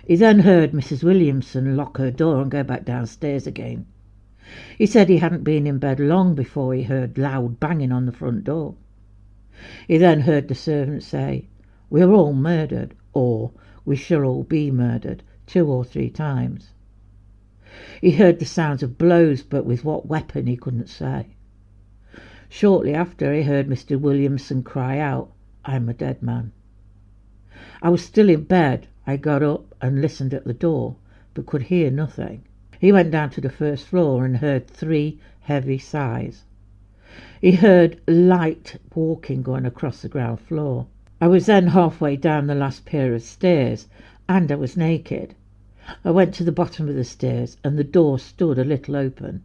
He then heard Mrs. Williamson lock her door and go back downstairs again. He said he hadn't been in bed long before he heard loud banging on the front door. He then heard the servant say, "We're all murdered," or "We shall all be murdered," 2 or 3 times. He heard the sounds of blows, but with what weapon he couldn't say. Shortly after, he heard Mr. Williamson cry out, "I'm a dead man." I was still in bed. I got up and listened at the door, but could hear nothing. He went down to the first floor and heard 3 heavy sighs. He heard light walking going across the ground floor. I was then halfway down the last pair of stairs, and I was naked. I went to the bottom of the stairs, and the door stood a little open.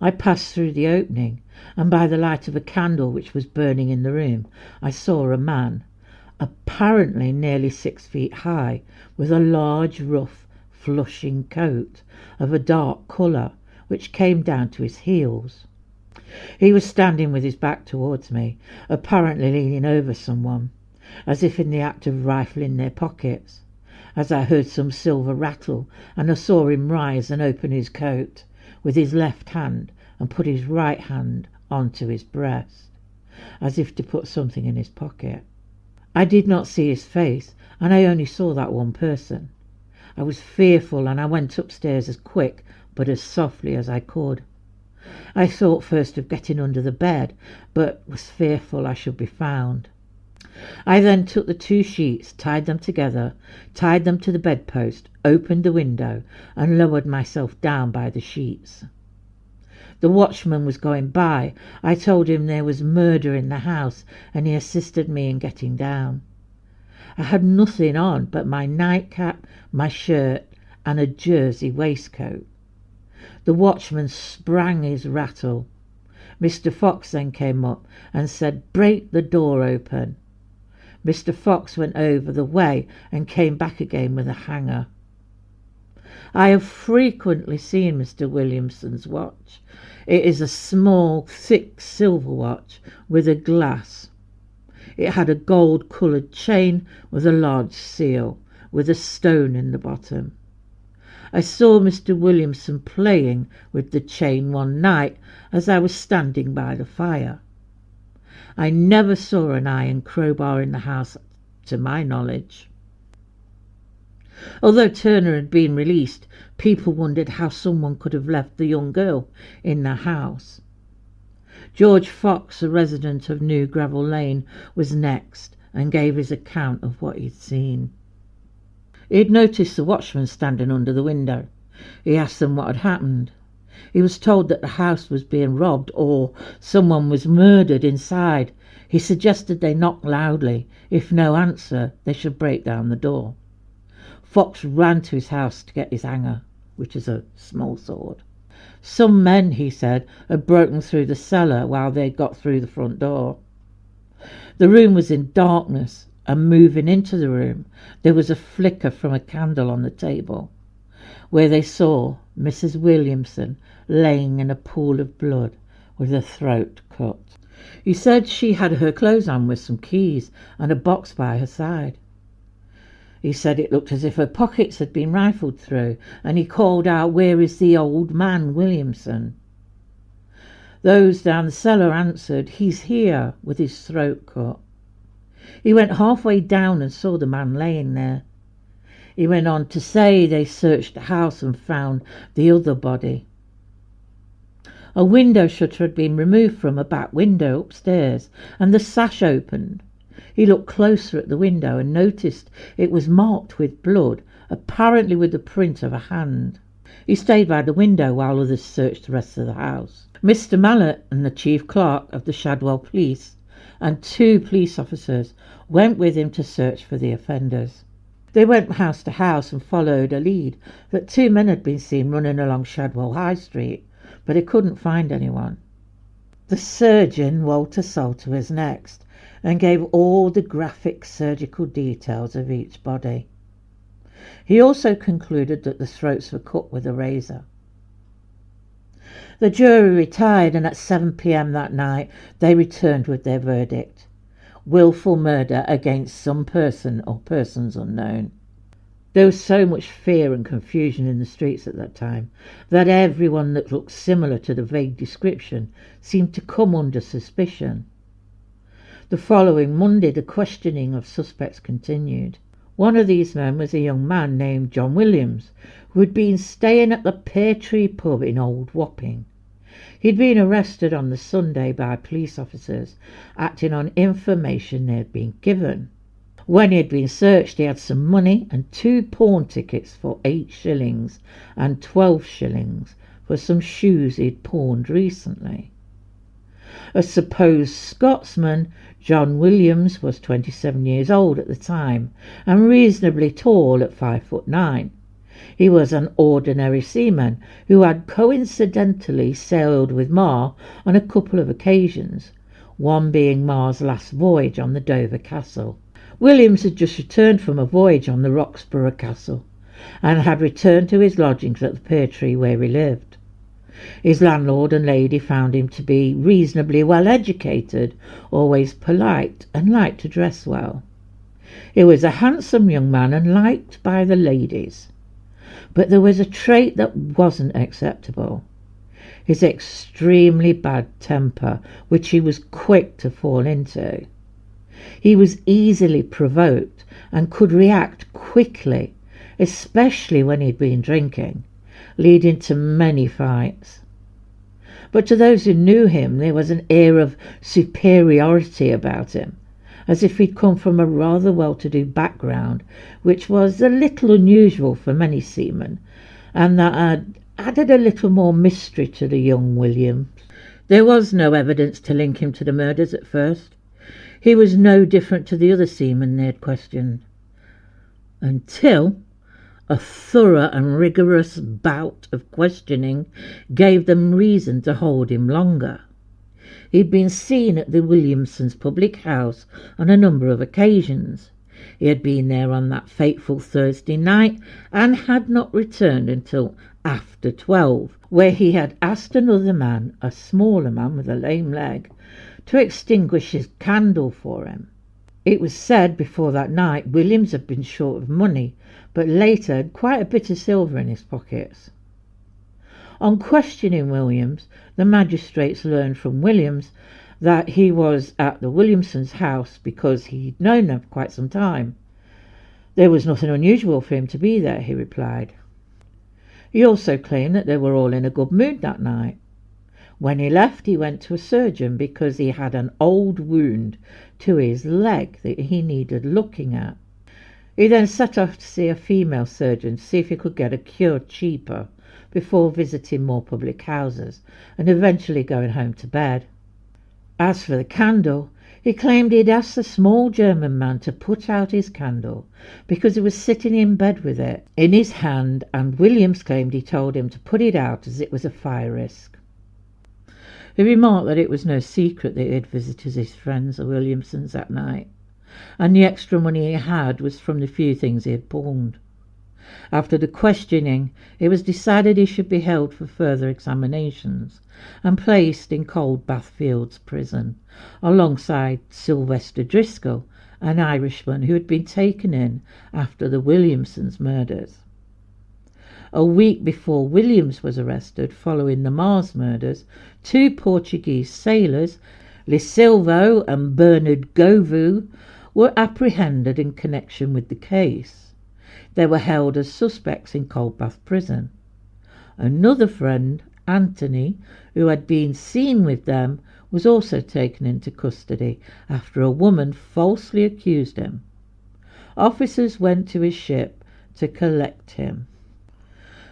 I passed through the opening, and by the light of a candle which was burning in the room, I saw a man, apparently nearly 6 feet high, with a large, rough, flushing coat of a dark colour, which came down to his heels. He was standing with his back towards me, apparently leaning over someone, as if in the act of rifling their pockets, as I heard some silver rattle, and I saw him rise and open his coat with his left hand and put his right hand onto his breast, as if to put something in his pocket. I did not see his face, and I only saw that one person. I was fearful, and I went upstairs as quick but as softly as I could. I thought first of getting under the bed, but was fearful I should be found. I then took the 2 sheets, tied them together, tied them to the bedpost, opened the window, and lowered myself down by the sheets. The watchman was going by. I told him there was murder in the house, and he assisted me in getting down. I had nothing on but my nightcap, my shirt, and a jersey waistcoat. The watchman sprang his rattle. Mr. Fox then came up and said, "Break the door open." Mr. Fox went over the way and came back again with a hanger. I have frequently seen Mr. Williamson's watch. It is a small, thick silver watch with a glass. It had a gold-coloured chain with a large seal, with a stone in the bottom. I saw Mr. Williamson playing with the chain one night as I was standing by the fire. I never saw an iron crowbar in the house, to my knowledge. Although Turner had been released, people wondered how someone could have left the young girl in the house. George Fox, a resident of New Gravel Lane, was next and gave his account of what he'd seen. He had noticed the watchman standing under the window. He asked them what had happened. He was told that the house was being robbed or someone was murdered inside. He suggested they knock loudly. If no answer, they should break down the door. Fox ran to his house to get his hanger, which is a small sword. Some men, he said, had broken through the cellar while they got through the front door. The room was in darkness, and moving into the room, there was a flicker from a candle on the table, where they saw Mrs. Williamson laying in a pool of blood with her throat cut. He said she had her clothes on with some keys and a box by her side. He said it looked as if her pockets had been rifled through, and he called out, "Where is the old man, Williamson?" Those down the cellar answered, "He's here," with his throat cut. He went halfway down and saw the man laying there. He went on to say they searched the house and found the other body. A window shutter had been removed from a back window upstairs, and the sash opened. He looked closer at the window and noticed it was marked with blood, apparently with the print of a hand. He stayed by the window while others searched the rest of the house. Mr. Mallet and the chief clerk of the Shadwell police and 2 police officers went with him to search for the offenders. They went house to house and followed a lead that 2 men had been seen running along Shadwell High Street, but they couldn't find anyone. The surgeon, Walter Salter, was next and gave all the graphic surgical details of each body. He also concluded that the throats were cut with a razor. The jury retired, and at 7 p.m. that night they returned with their verdict: willful murder against some person or persons unknown. There was so much fear and confusion in the streets at that time that everyone that looked similar to the vague description seemed to come under suspicion. The following Monday, the questioning of suspects continued. One of these men was a young man named John Williams, who had been staying at the Pear pub in Old Wapping. He'd been arrested on the Sunday by police officers, acting on information they had been given. When he had been searched, he had some money and 2 pawn tickets for 8 shillings and 12 shillings for some shoes he'd pawned recently. A supposed Scotsman, John Williams, was 27 years old at the time and reasonably tall at 5'9". He was an ordinary seaman who had coincidentally sailed with Marr on a couple of occasions, one being Marr's last voyage on the Dover Castle. Williams had just returned from a voyage on the Roxburgh Castle and had returned to his lodgings at the Pear Tree where he lived. His landlord and lady found him to be reasonably well educated, always polite, and liked to dress well. He was a handsome young man and liked by the ladies. But there was a trait that wasn't acceptable: his extremely bad temper, which he was quick to fall into. He was easily provoked and could react quickly, especially when he'd been drinking, leading to many fights. But to those who knew him, there was an air of superiority about him, as if he'd come from a rather well-to-do background, which was a little unusual for many seamen, and that had added a little more mystery to the young William. There was no evidence to link him to the murders at first. He was no different to the other seamen they had questioned, until a thorough and rigorous bout of questioning gave them reason to hold him longer. He'd been seen at the Williamsons' public house on a number of occasions. He had been there on that fateful Thursday night and had not returned until after 12, where he had asked another man, a smaller man with a lame leg, to extinguish his candle for him. It was said before that night Williams had been short of money, but later had quite a bit of silver in his pockets. On questioning Williams, the magistrates learned from Williams that he was at the Williamsons' house because he'd known them for quite some time. There was nothing unusual for him to be there, he replied. He also claimed that they were all in a good mood that night. When he left, he went to a surgeon because he had an old wound to his leg that he needed looking at. He then set off to see a female surgeon to see if he could get a cure cheaper before visiting more public houses and eventually going home to bed. As for the candle, he claimed he'd asked a small German man to put out his candle because he was sitting in bed with it in his hand, and Williams claimed he told him to put it out as it was a fire risk. He remarked that it was no secret that he had visited his friends, the Williamsons, that night, and the extra money he had was from the few things he had pawned. After the questioning, it was decided he should be held for further examinations and placed in Coldbath Fields prison, alongside Sylvester Driscoll, an Irishman who had been taken in after the Williamsons' murders. A week before Williams was arrested following the Mars murders, two Portuguese sailors, Lisilvo and Bernard Govu, were apprehended in connection with the case. They were held as suspects in Coldbath Prison. Another friend, Anthony, who had been seen with them, was also taken into custody after a woman falsely accused him. Officers went to his ship to collect him.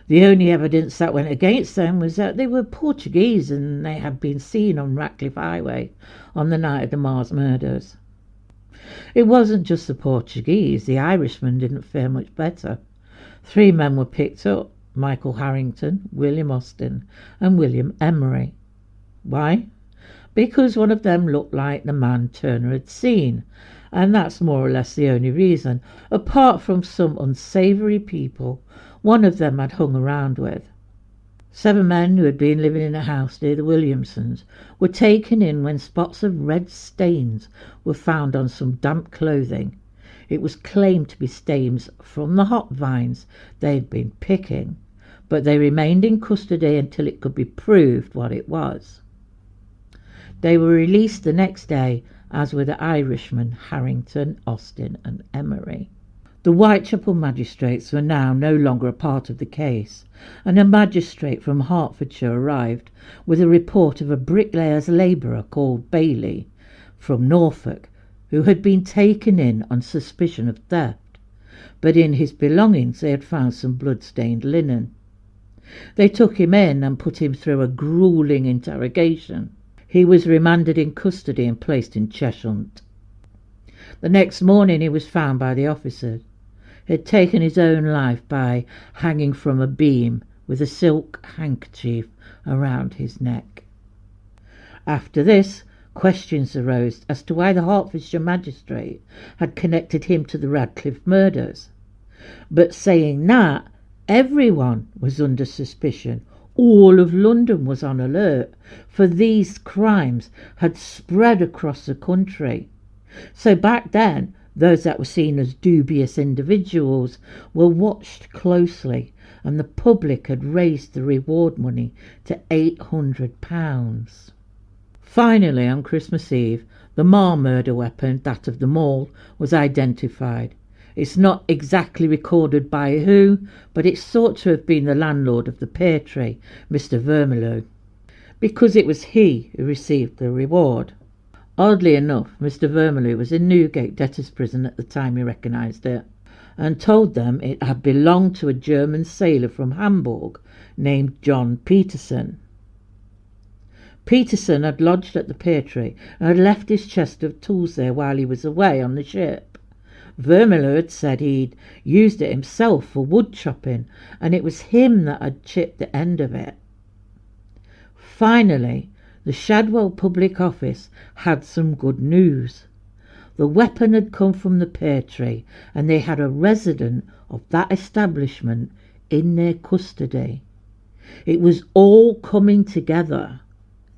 The only evidence that went against them was that they were Portuguese and they had been seen on Ratcliffe Highway on the night of the Mars murders. It wasn't just the Portuguese. The Irishmen didn't fare much better. 3 men were picked up: Michael Harrington, William Austin and William Emery. Why? Because one of them looked like the man Turner had seen, and that's more or less the only reason, apart from some unsavoury people one of them had hung around with. 7 men who had been living in a house near the Williamsons were taken in when spots of red stains were found on some damp clothing. It was claimed to be stains from the hop vines they had been picking, but they remained in custody until it could be proved what it was. They were released the next day, as were the Irishmen Harrington, Austin and Emery. The Whitechapel magistrates were now no longer a part of the case, and a magistrate from Hertfordshire arrived with a report of a bricklayer's labourer called Bailey from Norfolk, who had been taken in on suspicion of theft, but in his belongings they had found some blood-stained linen. They took him in and put him through a gruelling interrogation. He was remanded in custody and placed in Cheshunt. The next morning he was found by the officers. He had taken his own life by hanging from a beam with a silk handkerchief around his neck. After this, questions arose as to why the Hertfordshire magistrate had connected him to the Ratcliffe murders. But saying that, everyone was under suspicion. All of London was on alert, for these crimes had spread across the country. So back then, those that were seen as dubious individuals were watched closely, and the public had raised the reward money to £800. Finally, on Christmas Eve, the Marr murder weapon, that of the Mall, was identified. It's not exactly recorded by who, but it's thought to have been the landlord of the Pear Tree, Mr. Vermilyew, because it was he who received the reward. Oddly enough, Mr. Vermilyew was in Newgate debtors' prison at the time he recognised it, and told them it had belonged to a German sailor from Hamburg named John Peterson. Peterson had lodged at the Pear Tree and had left his chest of tools there while he was away on the ship. Vermilyew had said he'd used it himself for wood chopping, and it was him that had chipped the end of it. Finally, the Shadwell public office had some good news. The weapon had come from the Pear Tree, and they had a resident of that establishment in their custody. It was all coming together,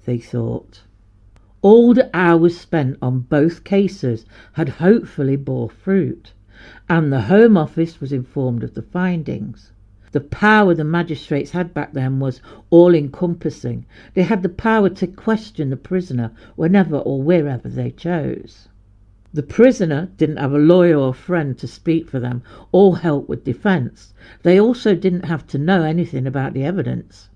they thought. All the hours spent on both cases had hopefully bore fruit, and the Home Office was informed of the findings. The power the magistrates had back then was all-encompassing. They had the power to question the prisoner whenever or wherever they chose. The prisoner didn't have a lawyer or friend to speak for them or help with defence. They also didn't have to know anything about the evidence.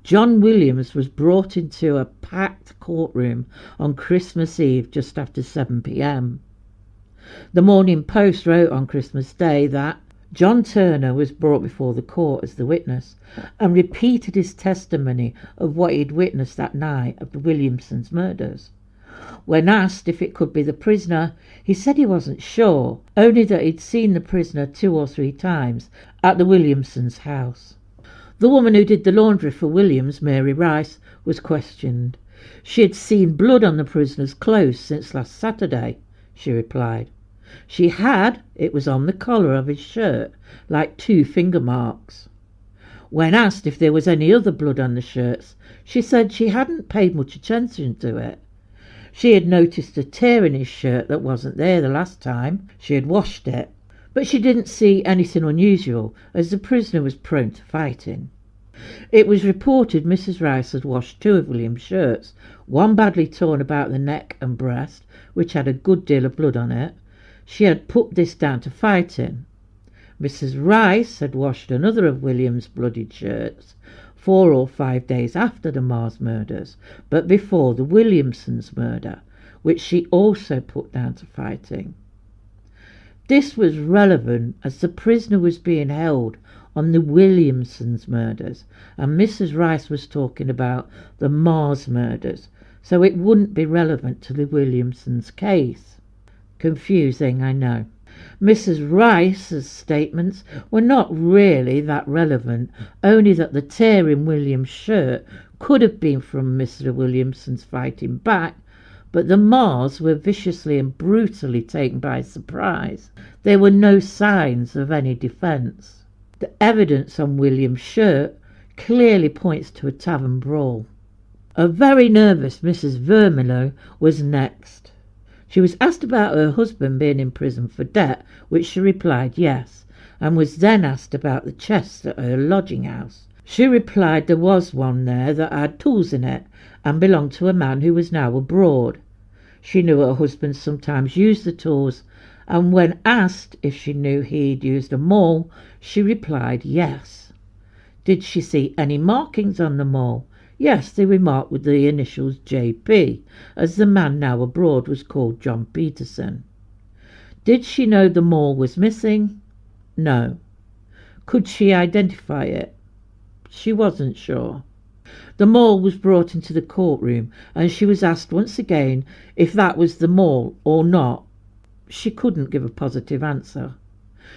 John Williams was brought into a packed courtroom on Christmas Eve just after 7 p.m. The Morning Post wrote on Christmas Day that John Turner was brought before the court as the witness and repeated his testimony of what he'd witnessed that night of the Williamsons' murders. When asked if it could be the prisoner, he said he wasn't sure, only that he'd seen the prisoner 2 or 3 times at the Williamsons' house. The woman who did the laundry for Williams, Mary Rice, was questioned. She had seen blood on the prisoner's clothes since last Saturday, she replied. She had. It was on the collar of his shirt, like 2 finger marks. When asked if there was any other blood on the shirts, she said she hadn't paid much attention to it. She had noticed a tear in his shirt that wasn't there the last time she had washed it, but she didn't see anything unusual, as the prisoner was prone to fighting. It was reported Mrs. Rice had washed 2 of William's shirts, one badly torn about the neck and breast, which had a good deal of blood on it. She had put this down to fighting. Mrs. Rice had washed another of William's bloodied shirts 4 or 5 days after the Marrs murders, but before the Williamsons' murder, which she also put down to fighting. This was relevant as the prisoner was being held on the Williamsons' murders, and Mrs. Rice was talking about the Marrs murders, so it wouldn't be relevant to the Williamsons' case. Confusing, I know. Mrs. Rice's statements were not really that relevant, only that the tear in William's shirt could have been from Mr. Williamson's fighting back, but the Marrs were viciously and brutally taken by surprise. There were no signs of any defence. The evidence on William's shirt clearly points to a tavern brawl. A very nervous Mrs. Vermilyew was next. She was asked about her husband being in prison for debt, which she replied yes, and was then asked about the chests at her lodging house. She replied there was one there that had tools in it and belonged to a man who was now abroad. She knew her husband sometimes used the tools, and when asked if she knew he'd used a maul, she replied yes. Did she see any markings on the maul? Yes, they were marked with the initials J.P., as the man now abroad was called John Peterson. Did she know the maul was missing? No. Could she identify it? She wasn't sure. The maul was brought into the courtroom, and she was asked once again if that was the maul or not. She couldn't give a positive answer.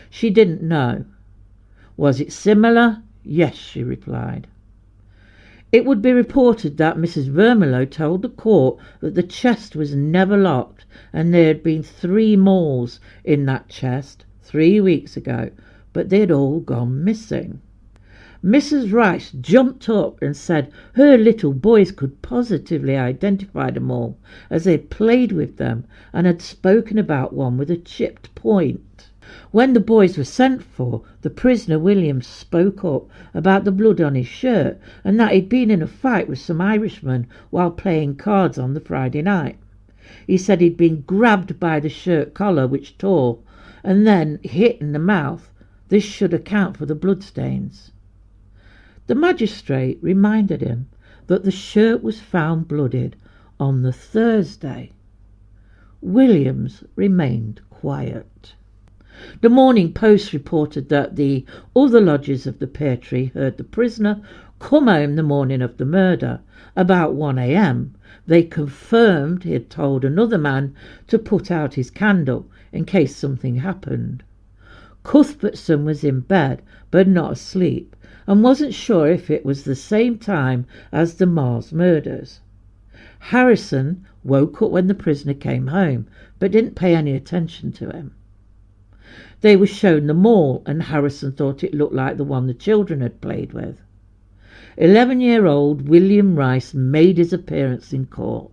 She didn't know. Was it similar? Yes, she replied. It would be reported that Mrs. Vermilyew told the court that the chest was never locked, and there had been 3 mauls in that chest 3 weeks ago, but they had all gone missing. Mrs. Rice jumped up and said her little boys could positively identify them all, as they had played with them and had spoken about one with a chipped point. When the boys were sent for, the prisoner Williams spoke up about the blood on his shirt and that he'd been in a fight with some Irishmen while playing cards on the Friday night. He said he'd been grabbed by the shirt collar, which tore, and then hit in the mouth. This should account for the bloodstains. The magistrate reminded him that the shirt was found blooded On the Thursday, Williams remained quiet. The Morning Post reported that the other lodgers of the pear tree heard the prisoner come home the morning of the murder, about 1 a.m. They confirmed he had told another man to put out his candle in case something happened. Cuthbertson was in bed but not asleep, and wasn't sure if it was the same time as the Marrs murders. Harrison woke up when the prisoner came home, but didn't pay any attention to him. They were shown the mall, and Harrison thought it looked like the one the children had played with. 11-year-old William Rice made his appearance in court,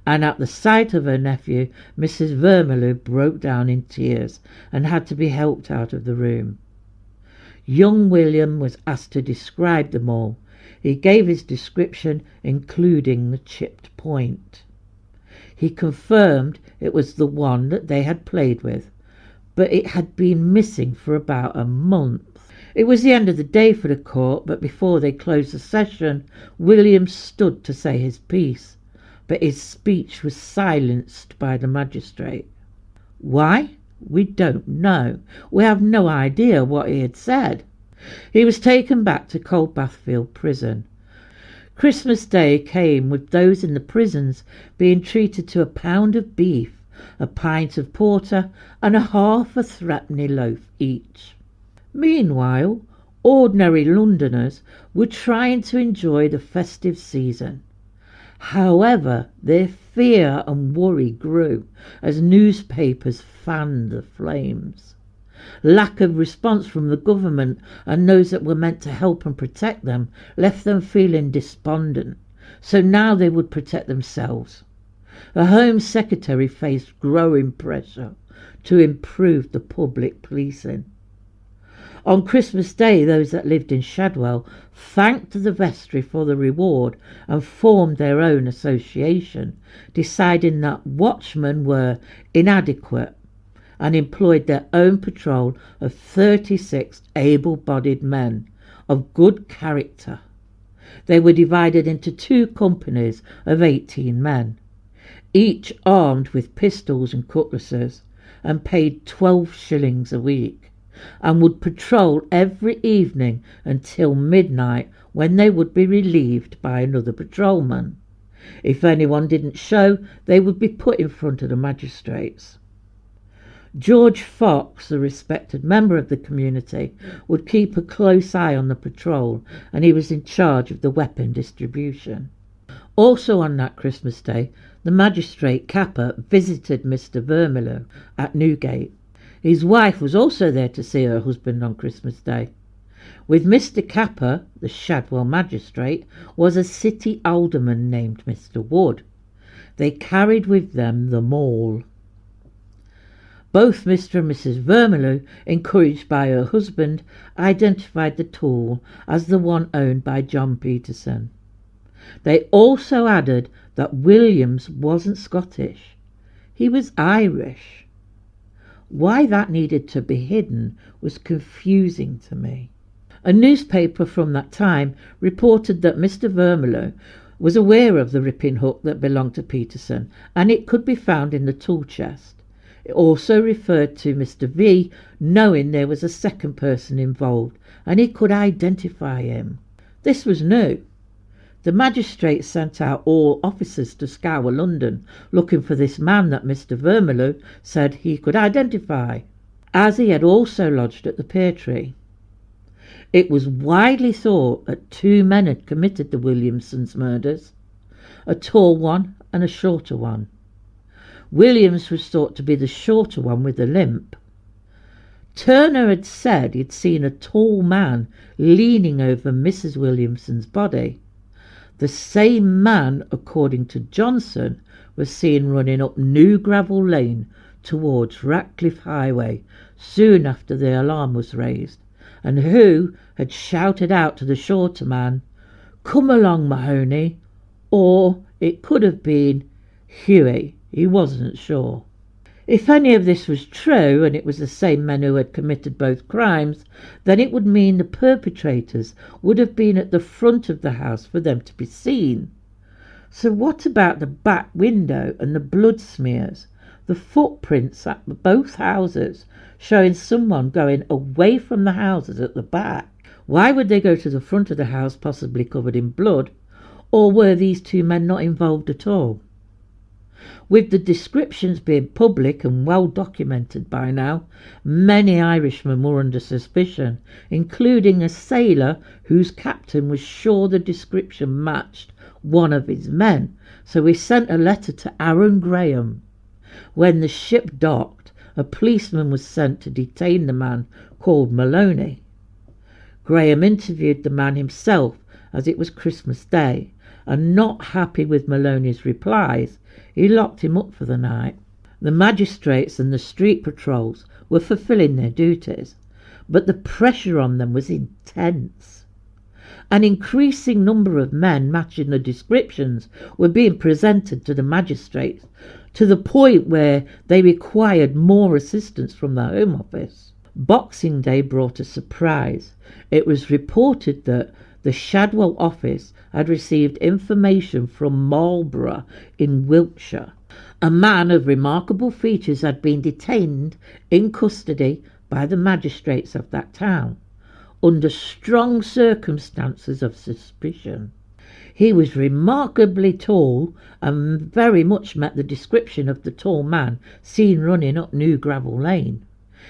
and at the sight of her nephew, Mrs. Vermillion broke down in tears and had to be helped out of the room. Young William was asked to describe the mall. He gave his description, including the chipped point. He confirmed it was the one that they had played with, but it had been missing for about a month. It was the end of the day for the court, but before they closed the session, William stood to say his piece, but his speech was silenced by the magistrate. Why? We don't know. We have no idea what he had said. He was taken back to Coldbathfield prison. Christmas Day came with those in the prisons being treated to a pound of beef, a pint of porter, and a half a threepenny loaf each. Meanwhile, ordinary Londoners were trying to enjoy the festive season. However, their fear and worry grew as newspapers fanned the flames. Lack of response from the government and those that were meant to help and protect them left them feeling despondent, so now they would protect themselves. The Home Secretary faced growing pressure to improve the public policing. On Christmas Day, those that lived in Shadwell thanked the vestry for the reward and formed their own association, deciding that watchmen were inadequate, and employed their own patrol of 36 able-bodied men of good character. They were divided into 2 companies of 18 men, each armed with pistols and cutlasses, and paid 12 shillings a week, and would patrol every evening until midnight, when they would be relieved by another patrolman. If anyone didn't show, they would be put in front of the magistrates. George Fox, a respected member of the community, would keep a close eye on the patrol, and he was in charge of the weapon distribution. Also on that Christmas Day, the magistrate Capper visited Mr. Vermillion at Newgate. His wife was also there to see her husband on Christmas Day. With Mr. Capper, the Shadwell magistrate, was a city alderman named Mr. Wood. They carried with them the maul. Both Mr. and Mrs. Vermillion, encouraged by her husband, identified the tool as the one owned by John Peterson. They also added that Williams wasn't Scottish. He was Irish. Why that needed to be hidden was confusing to me. A newspaper from that time reported that Mr. Vermillion was aware of the ripping hook that belonged to Peterson, and it could be found in the tool chest. It also referred to Mr. V knowing there was a second person involved, and he could identify him. This was new. The magistrate sent out all officers to scour London, looking for this man that Mr. Vermillion said he could identify, as he had also lodged at the Pear Tree. It was widely thought that 2 men had committed the Williamsons' murders, a tall one and a shorter one. Williams was thought to be the shorter one with the limp. Turner had said he'd seen a tall man leaning over Mrs. Williamson's body. The same man, according to Johnson, was seen running up New Gravel Lane towards Ratcliffe Highway soon after the alarm was raised, and who had shouted out to the shorter man, "Come along, Mahoney," or it could have been Hughie. He wasn't sure. If any of this was true, and it was the same men who had committed both crimes, then it would mean the perpetrators would have been at the front of the house for them to be seen. So what about the back window and the blood smears? The footprints at both houses showing someone going away from the houses at the back. Why would they go to the front of the house possibly covered in blood? Or were these two men not involved at all? With the descriptions being public and well documented by now, many Irishmen were under suspicion, including a sailor whose captain was sure the description matched one of his men. So he sent a letter to Aaron Graham. When the ship docked, a policeman was sent to detain the man called Maloney. Graham interviewed the man himself as it was Christmas Day, and not happy with Maloney's replies, he locked him up for the night. The magistrates and the street patrols were fulfilling their duties, but the pressure on them was intense. An increasing number of men matching the descriptions were being presented to the magistrates, to the point where they required more assistance from the Home Office. Boxing Day brought a surprise. It was reported that the Shadwell office had received information from Marlborough in Wiltshire. A man of remarkable features had been detained in custody by the magistrates of that town, under strong circumstances of suspicion. He was remarkably tall and very much met the description of the tall man seen running up New Gravel Lane.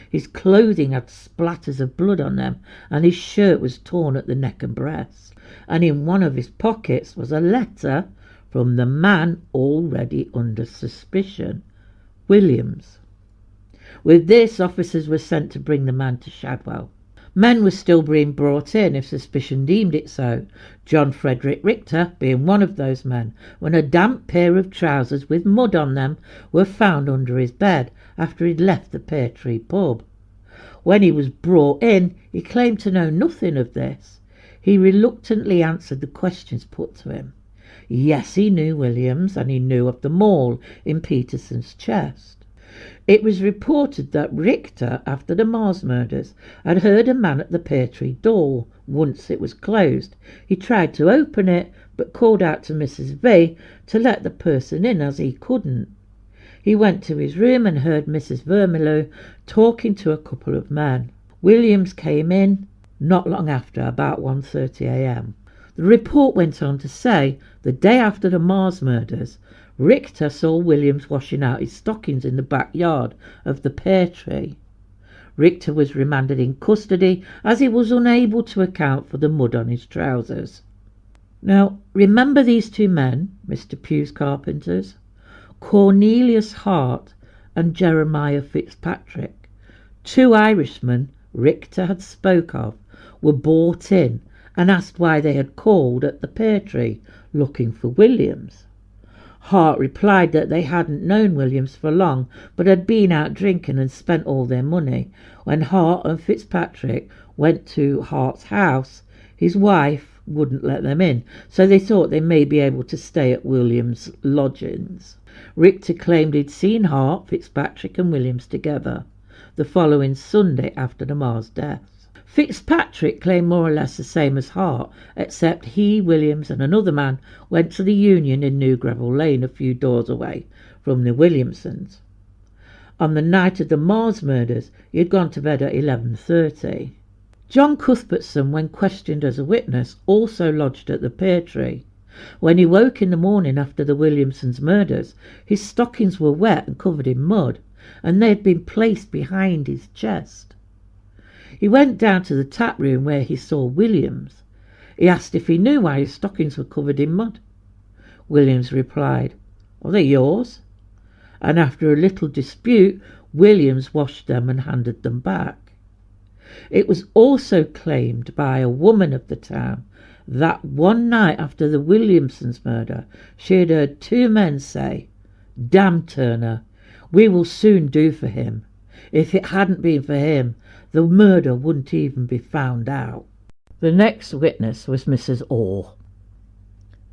His clothing had splatters of blood on them, and his shirt was torn at the neck and breast, and in one of his pockets was a letter from the man already under suspicion, Williams. With this, officers were sent to bring the man to Shadwell. Men were still being brought in if suspicion deemed it so, John Frederick Richter being one of those men, when a damp pair of trousers with mud on them were found under his bed after he'd left the Pear Tree pub. When he was brought in, he claimed to know nothing of this. He reluctantly answered the questions put to him. Yes, he knew Williams, and he knew of the maul in Peterson's chest. It was reported that Richter, after the Marrs murders, had heard a man at the Pear Tree door. Once it was closed. He tried to open it, but called out to Mrs. V to let the person in, as he couldn't. He went to his room and heard Mrs. Vermilyew talking to a couple of men. Williams came in not long after, about 1:30 a.m. The report went on to say the day after the Marrs murders, Richter saw Williams washing out his stockings in the backyard of the Pear Tree. Richter was remanded in custody as he was unable to account for the mud on his trousers. Now, remember these two men, Mr. Pugh's carpenters? Cornelius Hart and Jeremiah Fitzpatrick, two Irishmen Richter had spoke of, were brought in and asked why they had called at the Pear Tree looking for Williams. Hart replied that they hadn't known Williams for long, but had been out drinking and spent all their money. When Hart and Fitzpatrick went to Hart's house, his wife wouldn't let them in, so they thought they may be able to stay at Williams' lodgings. Richter claimed he'd seen Hart, Fitzpatrick and Williams together the following Sunday after the Marrs deaths. Fitzpatrick claimed more or less the same as Hart, except he, Williams and another man went to the Union in New Gravel Lane, a few doors away from the Williamsons. On the night of the Marrs murders, he had gone to bed at 11:30. John Cuthbertson, when questioned as a witness, also lodged at the Pear Tree. When he woke in the morning after the Williamsons' murders, his stockings were wet and covered in mud, and they had been placed behind his chest. He went down to the tap room where he saw Williams. He asked if he knew why his stockings were covered in mud. Williams replied, "Are they yours?" And after a little dispute, Williams washed them and handed them back. It was also claimed by a woman of the town that one night after the Williamsons' murder, she had heard two men say, "Damn Turner, we will soon do for him. If it hadn't been for him, the murder wouldn't even be found out." The next witness was Mrs. Orr.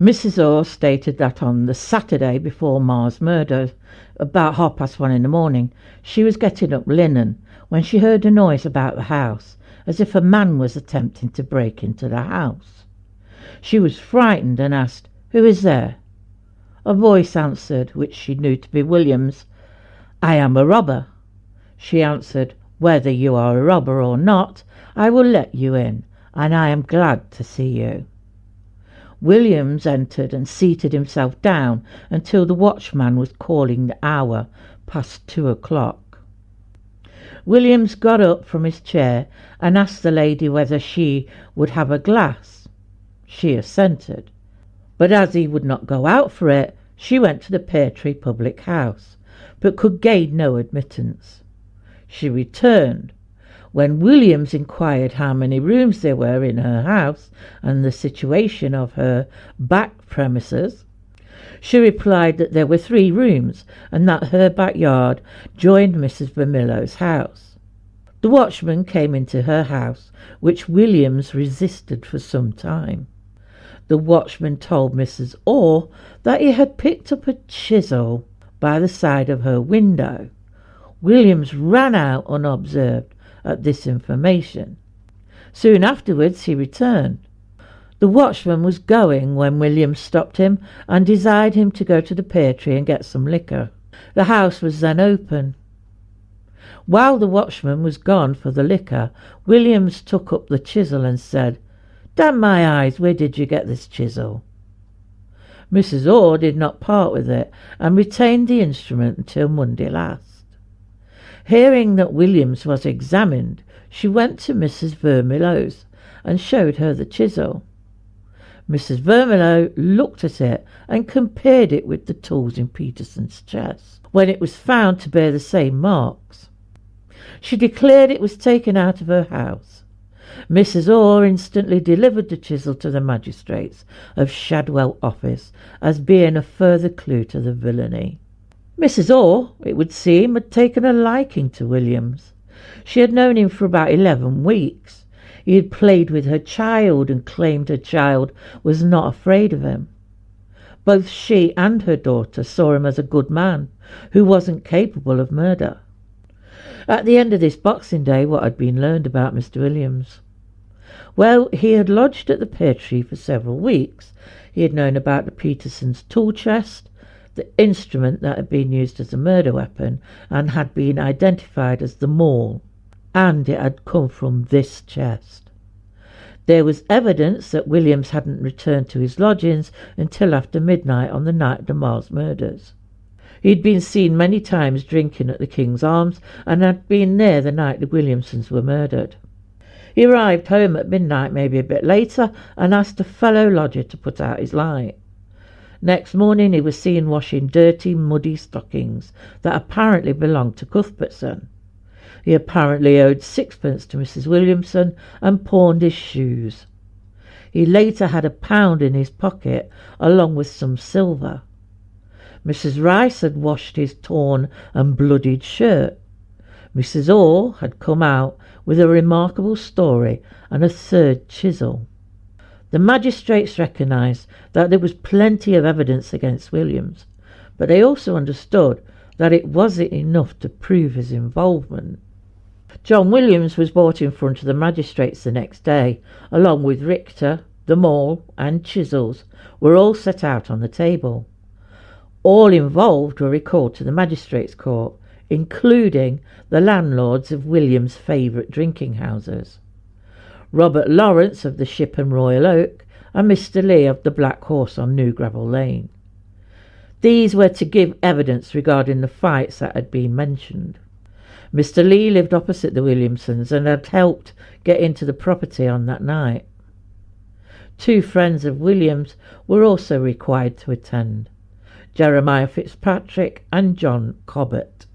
Mrs. Orr stated that on the Saturday before Marr's murder, about 1:30 in the morning, she was getting up linen when she heard a noise about the house, as if a man was attempting to break into the house. She was frightened and asked, "Who is there?" A voice answered, which she knew to be William's. "I am a robber." She answered, "Whether you are a robber or not, I will let you in, and I am glad to see you." Williams entered and seated himself down until the watchman was calling the hour past 2 o'clock. Williams got up from his chair and asked the lady whether she would have a glass. She assented, but as he would not go out for it, she went to the Pear Tree public house, but could gain no admittance. She returned. When Williams inquired how many rooms there were in her house and the situation of her back premises, she replied that there were 3 rooms and that her backyard joined Mrs. Vermillow's house. The watchman came into her house, which Williams resisted for some time. The watchman told Mrs. Orr that he had picked up a chisel by the side of her window. Williams ran out unobserved at this information. Soon afterwards he returned. The watchman was going when Williams stopped him and desired him to go to the Pear Tree and get some liquor. The house was then open. While the watchman was gone for the liquor, Williams took up the chisel and said, "Damn my eyes, where did you get this chisel?" Mrs. Orr did not part with it and retained the instrument until Monday last. Hearing that Williams was examined, she went to Mrs. Vermillow's and showed her the chisel. Mrs. Vermillow looked at it and compared it with the tools in Peterson's chest, when it was found to bear the same marks. She declared it was taken out of her house. Mrs. Orr instantly delivered the chisel to the magistrates of Shadwell office as being a further clue to the villainy. Mrs. Orr, it would seem, had taken a liking to Williams. She had known him for about 11 weeks. He had played with her child and claimed her child was not afraid of him. Both she and her daughter saw him as a good man who wasn't capable of murder. At the end of this Boxing Day, what had been learned about Mr. Williams? Well, he had lodged at the Pear Tree for several weeks. He had known about the Petersons' tool chest, the instrument that had been used as a murder weapon and had been identified as the maul, and it had come from this chest. There was evidence that Williams hadn't returned to his lodgings until after midnight on the night of the Marrs murders. He'd been seen many times drinking at the King's Arms and had been there the night the Williamsons were murdered. He arrived home at midnight, maybe a bit later, and asked a fellow lodger to put out his light. Next morning he was seen washing dirty, muddy stockings that apparently belonged to Cuthbertson. He apparently owed 6pence to Mrs. Williamson and pawned his shoes. He later had £1 in his pocket along with some silver. Mrs. Rice had washed his torn and bloodied shirt. Mrs. Orr had come out with a remarkable story and a 3rd chisel. The magistrates recognised that there was plenty of evidence against Williams, but they also understood that it wasn't enough to prove his involvement. John Williams was brought in front of the magistrates the next day, along with Richter, the maul and chisels were all set out on the table. All involved were recalled to the magistrates' court, including the landlords of William's favourite drinking houses. Robert Lawrence of the Ship and Royal Oak, and Mr. Lee of the Black Horse on New Gravel Lane. These were to give evidence regarding the fights that had been mentioned. Mr. Lee lived opposite the Williamsons and had helped get into the property on that night. 2 friends of Williams were also required to attend, Jeremiah Fitzpatrick and John Cobbett.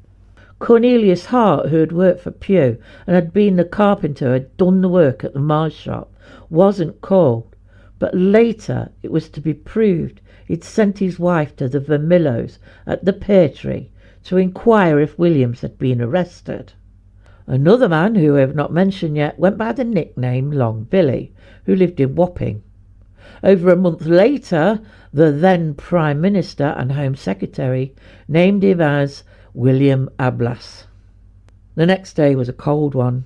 Cornelius Hart, who had worked for Pear and had been the carpenter who had done the work at the Marrs shop, wasn't called, but later it was to be proved he'd sent his wife to the Vermillows at the Pear Tree to inquire if Williams had been arrested. Another man, who I have not mentioned yet, went by the nickname Long Billy, who lived in Wapping. Over a month later, the then Prime Minister and Home Secretary named him as William Ablas. The next day was a cold one.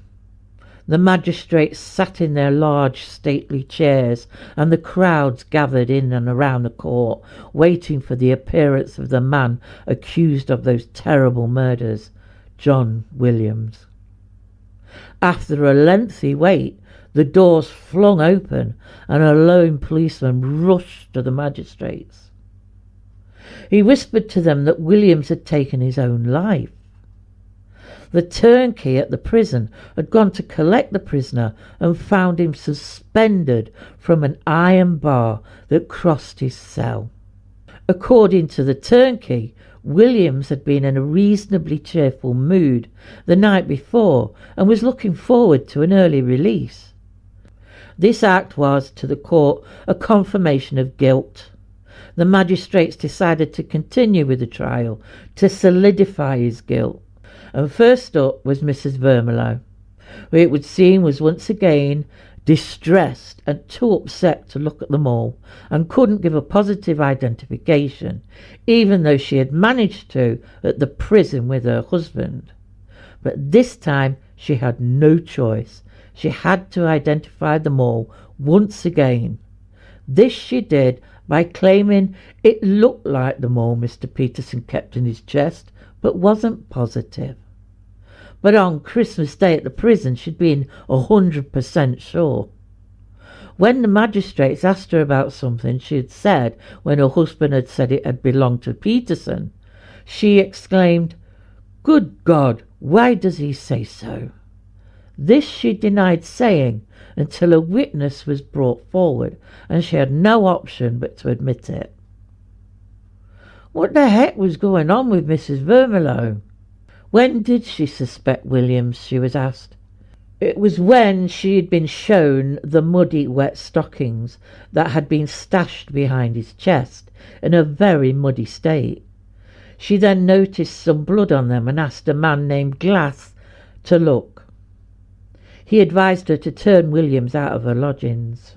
The magistrates sat in their large stately chairs, and the crowds gathered in and around the court, waiting for the appearance of the man accused of those terrible murders, John Williams. After a lengthy wait, the doors flung open and a lone policeman rushed to the magistrates. He whispered to them that Williams had taken his own life. The turnkey at the prison had gone to collect the prisoner and found him suspended from an iron bar that crossed his cell. According to the turnkey, Williams had been in a reasonably cheerful mood the night before and was looking forward to an early release. This act was, to the court, a confirmation of guilt. The magistrates decided to continue with the trial to solidify his guilt. And first up was Mrs. Vermillow, who it would seem was once again distressed and too upset to look at them all, and couldn't give a positive identification, even though she had managed to at the prison with her husband. But this time she had no choice. She had to identify them all once again. This she did by claiming it looked like the mole Mr. Peterson kept in his chest, but wasn't positive. But on Christmas Day at the prison she'd been 100% sure. When the magistrates asked her about something she had said when her husband had said it had belonged to Peterson, she exclaimed, "Good God, why does he say so?" This she denied saying until a witness was brought forward, and she had no option but to admit it. What the heck was going on with Mrs. Vermillow? When did she suspect Williams, she was asked. It was when she had been shown the muddy, wet stockings that had been stashed behind his chest in a very muddy state. She then noticed some blood on them and asked a man named Glass to look. He advised her to turn Williams out of her lodgings.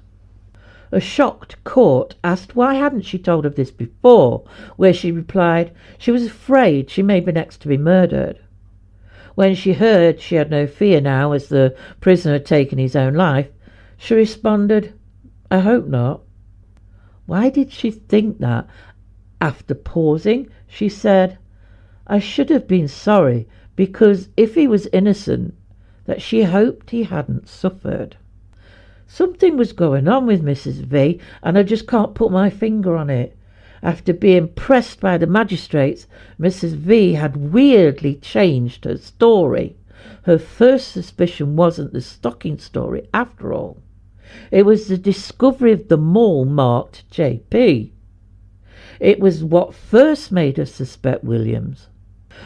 A shocked court asked why hadn't she told of this before, where she replied she was afraid she may be next to be murdered. When she heard she had no fear now, as the prisoner had taken his own life, she responded, "I hope not." Why did she think that? After pausing, she said, "I should have been sorry, because if he was innocent, that she hoped he hadn't suffered." Something was going on with Mrs. V, and I just can't put my finger on it. After being pressed by the magistrates, Mrs. V had weirdly changed her story. Her first suspicion wasn't the stocking story after all. It was the discovery of the mole marked JP. It was what first made her suspect Williams.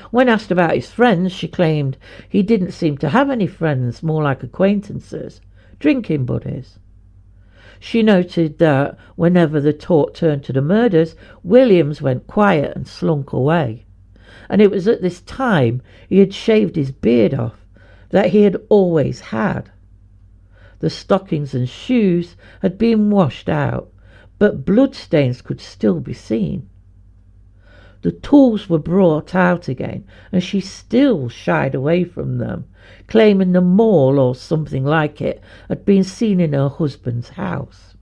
When asked about his friends, she claimed he didn't seem to have any friends, more like acquaintances, drinking buddies. She noted that whenever the talk turned to the murders, Williams went quiet and slunk away. And it was at this time he had shaved his beard off, that he had always had. The stockings and shoes had been washed out, but bloodstains could still be seen. The tools were brought out again, and she still shied away from them, claiming the mole or something like it had been seen in her husband's house.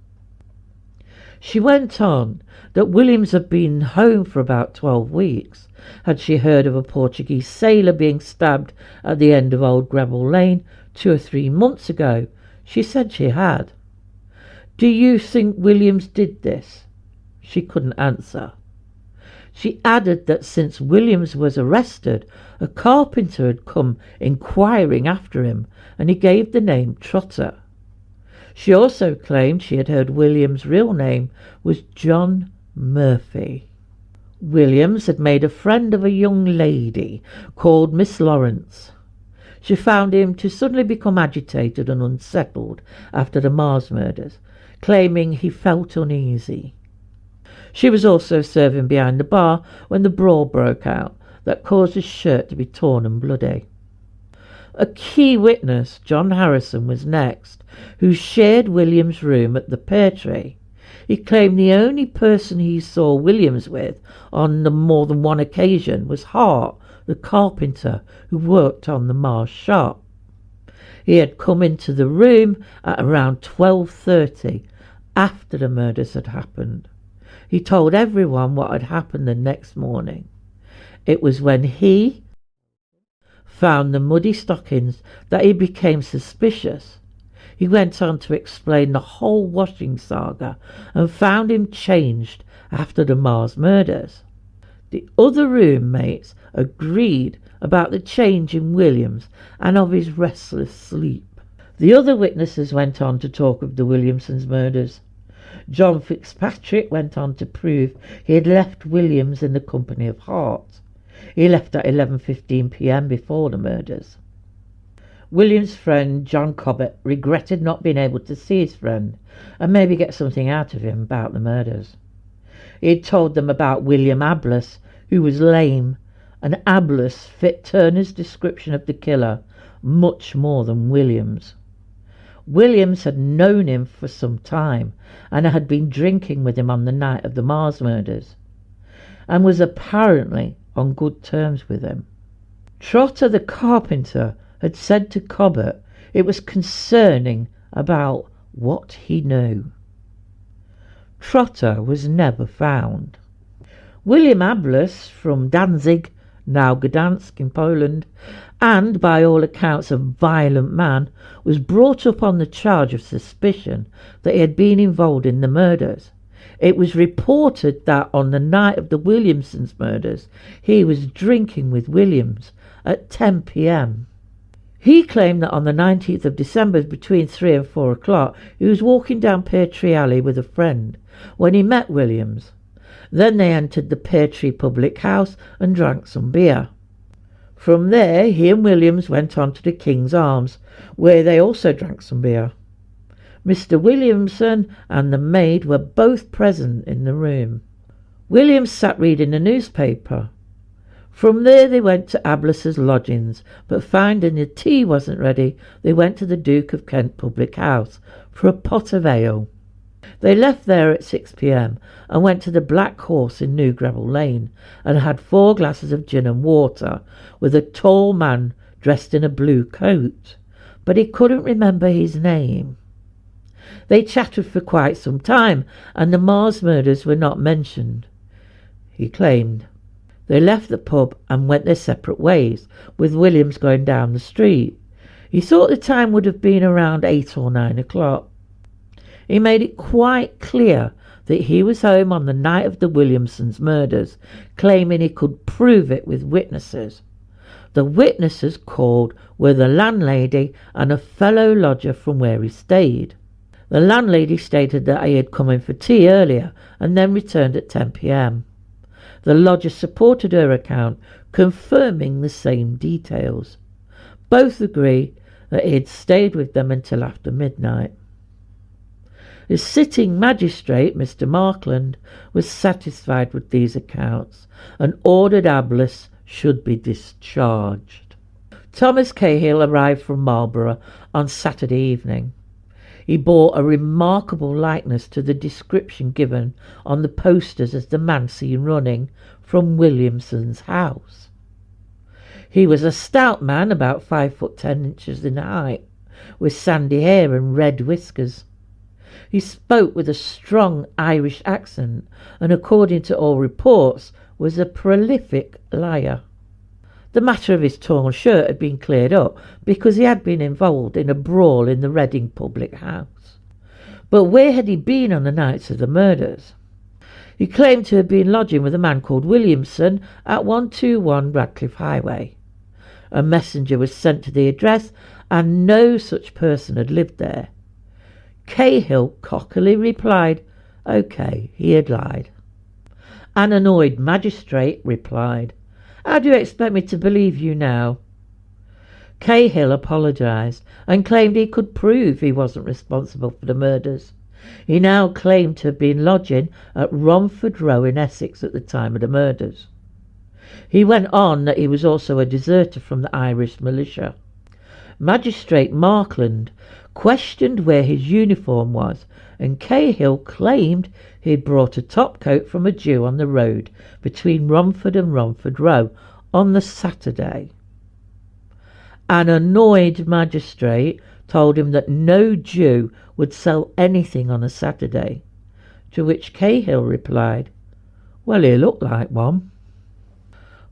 She went on that Williams had been home for about 12 weeks. Had she heard of a Portuguese sailor being stabbed at the end of Old Gravel Lane 2 or 3 months ago? She said she had. Do you think Williams did this? She couldn't answer. She added that since Williams was arrested, a carpenter had come inquiring after him, and he gave the name Trotter. She also claimed she had heard Williams' real name was John Murphy. Williams had made a friend of a young lady called Miss Lawrence. She found him to suddenly become agitated and unsettled after the Mars murders, claiming he felt uneasy. She was also serving behind the bar when the brawl broke out that caused his shirt to be torn and bloody. A key witness, John Harrison, was next, who shared Williams' room at the Pear Tree. He claimed the only person he saw Williams with on more than one occasion was Hart, the carpenter who worked on the Mars shop. He had come into the room at around 12:30 after the murders had happened. He told everyone what had happened the next morning. It was when he found the muddy stockings that he became suspicious. He went on to explain the whole washing saga and found him changed after the Marr's murders. The other roommates agreed about the change in Williams and of his restless sleep. The other witnesses went on to talk of the Williamsons' murders. John Fitzpatrick went on to prove he had left Williams in the company of Hart. He left at 11:15 p.m. before the murders. William's friend John Cobbett regretted not being able to see his friend and maybe get something out of him about the murders. He had told them about William Ablas, who was lame, and Ablas fit Turner's description of the killer much more than Williams. Williams had known him for some time and had been drinking with him on the night of the Marr's murders, and was apparently on good terms with him. Trotter the carpenter had said to Cobbett it was concerning about what he knew. Trotter was never found. William Ablas from Danzig, now Gdansk in Poland, and by all accounts a violent man, was brought up on the charge of suspicion that he had been involved in the murders. It was reported that on the night of the Williamsons' murders he was drinking with Williams at 10 p.m. He claimed that on the 19th of December between 3 and 4 o'clock he was walking down Pear Alley with a friend when he met Williams. Then they entered the Pear public house and drank some beer. From there he and Williams went on to the King's Arms, where they also drank some beer. Mr. Williamson and the maid were both present in the room. Williams sat reading the newspaper. From there they went to Ablas's lodgings, but finding the tea wasn't ready, they went to the Duke of Kent public house for a pot of ale. They left there at 6 p.m. and went to the Black Horse in New Gravel Lane and had 4 glasses of gin and water with a tall man dressed in a blue coat, but he couldn't remember his name. They chatted for quite some time and the Marr's murders were not mentioned, he claimed. They left the pub and went their separate ways, with Williams going down the street. He thought the time would have been around 8 or 9 o'clock. He made it quite clear that he was home on the night of the Williamsons' murders, claiming he could prove it with witnesses. The witnesses called were the landlady and a fellow lodger from where he stayed. The landlady stated that he had come in for tea earlier and then returned at 10 p.m. The lodger supported her account, confirming the same details. Both agree that he had stayed with them until after midnight. The sitting magistrate, Mr. Markland, was satisfied with these accounts and ordered Ablas should be discharged. Thomas Cahill arrived from Marlborough on Saturday evening. He bore a remarkable likeness to the description given on the posters as the man seen running from Williamson's house. He was a stout man, about 5 foot 10 inches in height, with sandy hair and red whiskers. He spoke with a strong Irish accent and, according to all reports, was a prolific liar. The matter of his torn shirt had been cleared up because he had been involved in a brawl in the Reading public house. But where had he been on the nights of the murders? He claimed to have been lodging with a man called Williamson at 121 Ratcliffe Highway. A messenger was sent to the address and no such person had lived there. Cahill cockily replied, OK, he had lied. An annoyed magistrate replied, "How do you expect me to believe you now?" Cahill apologised and claimed he could prove he wasn't responsible for the murders. He now claimed to have been lodging at Romford Row in Essex at the time of the murders. He went on that he was also a deserter from the Irish militia. Magistrate Markland questioned where his uniform was, and Cahill claimed he had brought a topcoat from a Jew on the road between Romford and Romford Row on the Saturday. An annoyed magistrate told him that no Jew would sell anything on a Saturday, to which Cahill replied, "Well, he looked like one."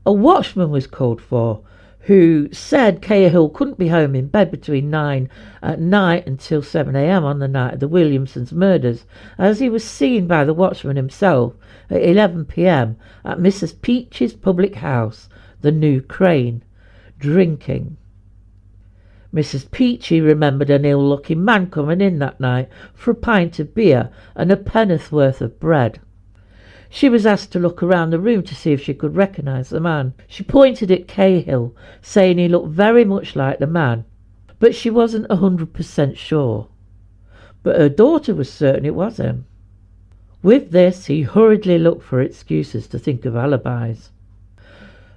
A watchman was called for, who said Cahill couldn't be home in bed between 9 at night until 7 a.m. on the night of the Williamsons' murders, as he was seen by the watchman himself at 11 p.m. at Mrs. Peach's public house, the New Crane, drinking. Mrs. Peachy remembered an ill-looking man coming in that night for a pint of beer and a penn'orth worth of bread. She was asked to look around the room to see if she could recognise the man. She pointed at Cahill, saying he looked very much like the man, but she wasn't 100% sure. But her daughter was certain it was him. With this, he hurriedly looked for excuses to think of alibis.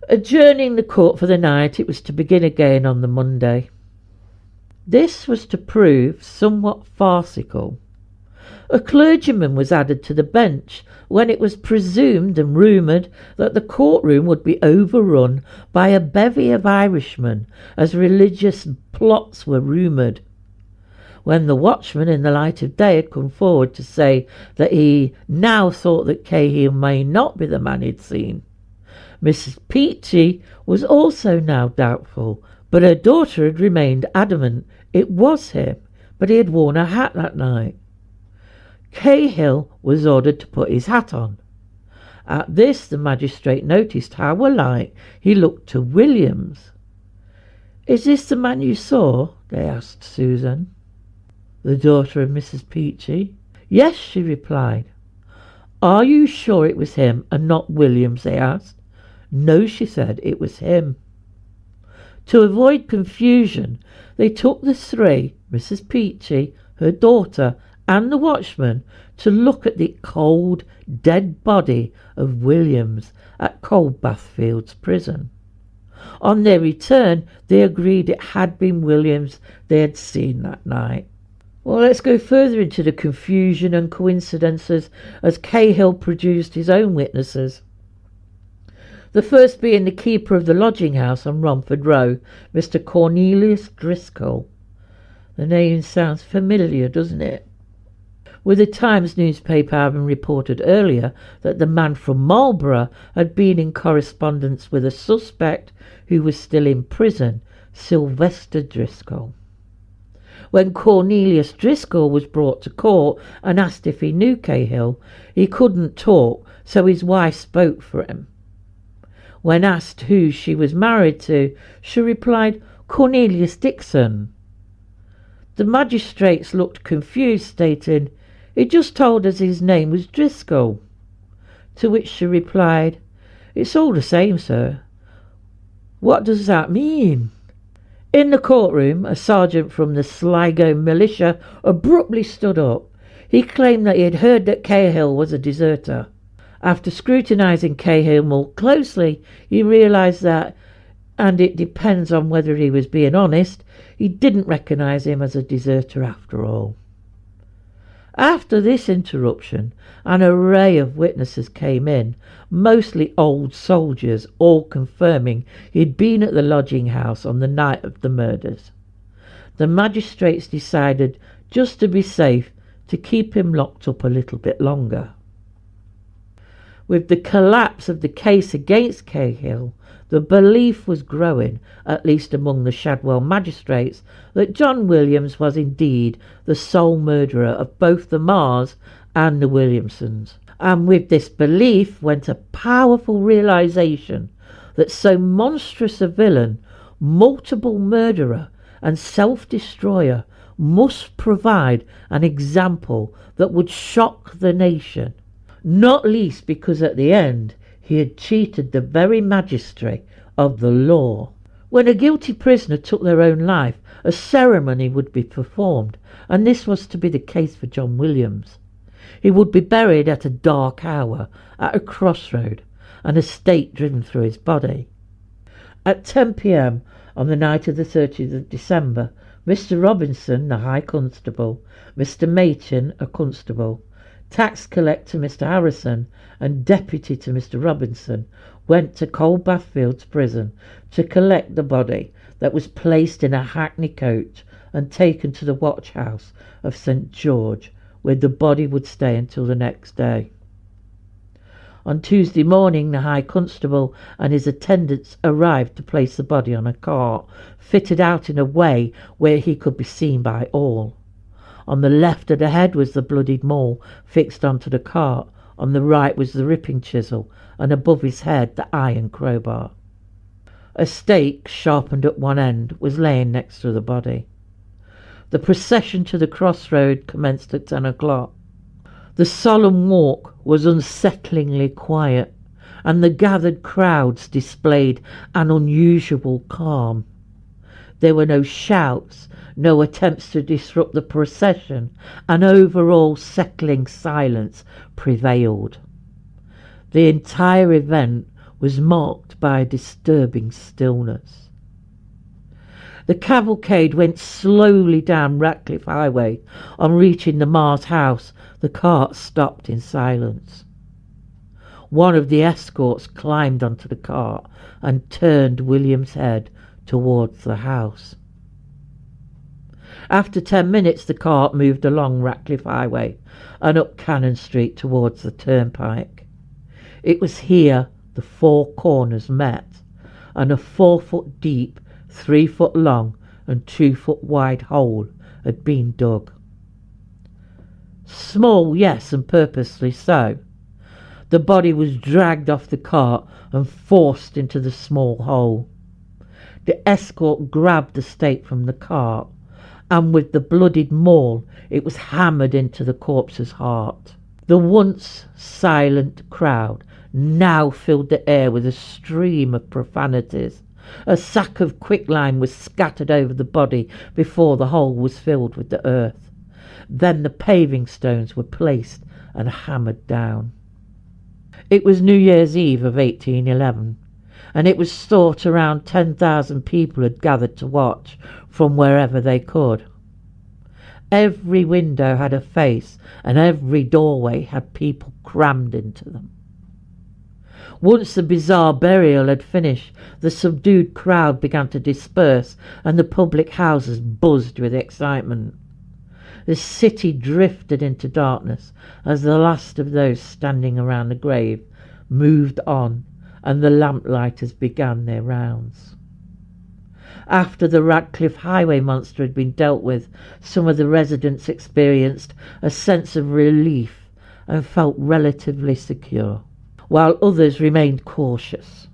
Adjourning the court for the night, it was to begin again on the Monday. This was to prove somewhat farcical. A clergyman was added to the bench when it was presumed and rumoured that the courtroom would be overrun by a bevy of Irishmen, as religious plots were rumoured. When the watchman in the light of day had come forward to say that he now thought that Cahill may not be the man he'd seen, Mrs. Peachy was also now doubtful, but her daughter had remained adamant it was him, but he had worn a hat that night. Cahill was ordered to put his hat on. At this, the magistrate noticed how alike he looked to Williams. "Is this the man you saw?" they asked Susan, the daughter of Mrs. Peachy. "Yes," she replied. "Are you sure it was him and not Williams?" they asked. "No," she said, "it was him." To avoid confusion, they took the three, Mrs. Peachy, her daughter, and the watchman, to look at the cold, dead body of Williams at Coldbath Fields Prison. On their return, they agreed it had been Williams they had seen that night. Well, let's go further into the confusion and coincidences as Cahill produced his own witnesses. The first being the keeper of the lodging house on Romford Row, Mr. Cornelius Driscoll. The name sounds familiar, doesn't it? With the Times newspaper having reported earlier that the man from Marlborough had been in correspondence with a suspect who was still in prison, Sylvester Driscoll. When Cornelius Driscoll was brought to court and asked if he knew Cahill, he couldn't talk, so his wife spoke for him. When asked who she was married to, she replied, "Cornelius Dixon." The magistrates looked confused, stating, "He just told us his name was Driscoll." To which she replied, "It's all the same, sir." "What does that mean?" In the courtroom, a sergeant from the Sligo militia abruptly stood up. He claimed that he had heard that Cahill was a deserter. After scrutinising Cahill more closely, he realised that, and it depends on whether he was being honest, he didn't recognise him as a deserter after all. After this interruption, an array of witnesses came in, mostly old soldiers, all confirming he'd been at the lodging house on the night of the murders. The magistrates decided, just to be safe, to keep him locked up a little bit longer. With the collapse of the case against Cahill, the belief was growing, at least among the Shadwell magistrates, that John Williams was indeed the sole murderer of both the Marrs and the Williamsons. And with this belief went a powerful realisation that so monstrous a villain, multiple murderer and self-destroyer must provide an example that would shock the nation. Not least because at the end he had cheated the very magistrate of the law. When a guilty prisoner took their own life, a ceremony would be performed, and this was to be the case for John Williams. He would be buried at a dark hour, at a crossroad, and a stake driven through his body. At 10 p.m. on the night of the 30th of December, Mr. Robinson, the High Constable, Mr. Machin, a constable, tax collector Mr. Harrison, and deputy to Mr. Robinson went to Coldbath Fields Prison to collect the body that was placed in a hackney coach and taken to the watch house of St. George, where the body would stay until the next day. On Tuesday morning, the High Constable and his attendants arrived to place the body on a cart, fitted out in a way where he could be seen by all. On the left of the head was the bloodied maul fixed onto the cart, on the right was the ripping chisel, and above his head the iron crowbar. A stake, sharpened at one end, was laying next to the body. The procession to the crossroad commenced at 10 o'clock. The solemn walk was unsettlingly quiet, and the gathered crowds displayed an unusual calm. There were no shouts, no attempts to disrupt the procession. An overall settling silence prevailed. The entire event was marked by a disturbing stillness. The cavalcade went slowly down Ratcliffe Highway. On reaching the Marrs house, the cart stopped in silence. One of the escorts climbed onto the cart and turned William's head towards the house. After 10 minutes, the cart moved along Ratcliffe Highway and up Cannon Street towards the turnpike. It was here the four corners met, and a 4-foot deep, 3-foot long and 2-foot wide hole had been dug. Small, yes, and purposely so. The body was dragged off the cart and forced into the small hole. The escort grabbed the stake from the cart, and with the bloodied maul it was hammered into the corpse's heart. The once silent crowd now filled the air with a stream of profanities. A sack of quicklime was scattered over the body before the hole was filled with the earth. Then the paving stones were placed and hammered down. It was New Year's Eve of 1811, and it was thought around 10,000 people had gathered to watch from wherever they could. Every window had a face, and every doorway had people crammed into them. Once the bizarre burial had finished, the subdued crowd began to disperse, and the public houses buzzed with excitement. The city drifted into darkness as the last of those standing around the grave moved on, and the lamplighters began their rounds. After the Ratcliffe Highway monster had been dealt with, some of the residents experienced a sense of relief and felt relatively secure, while others remained cautious.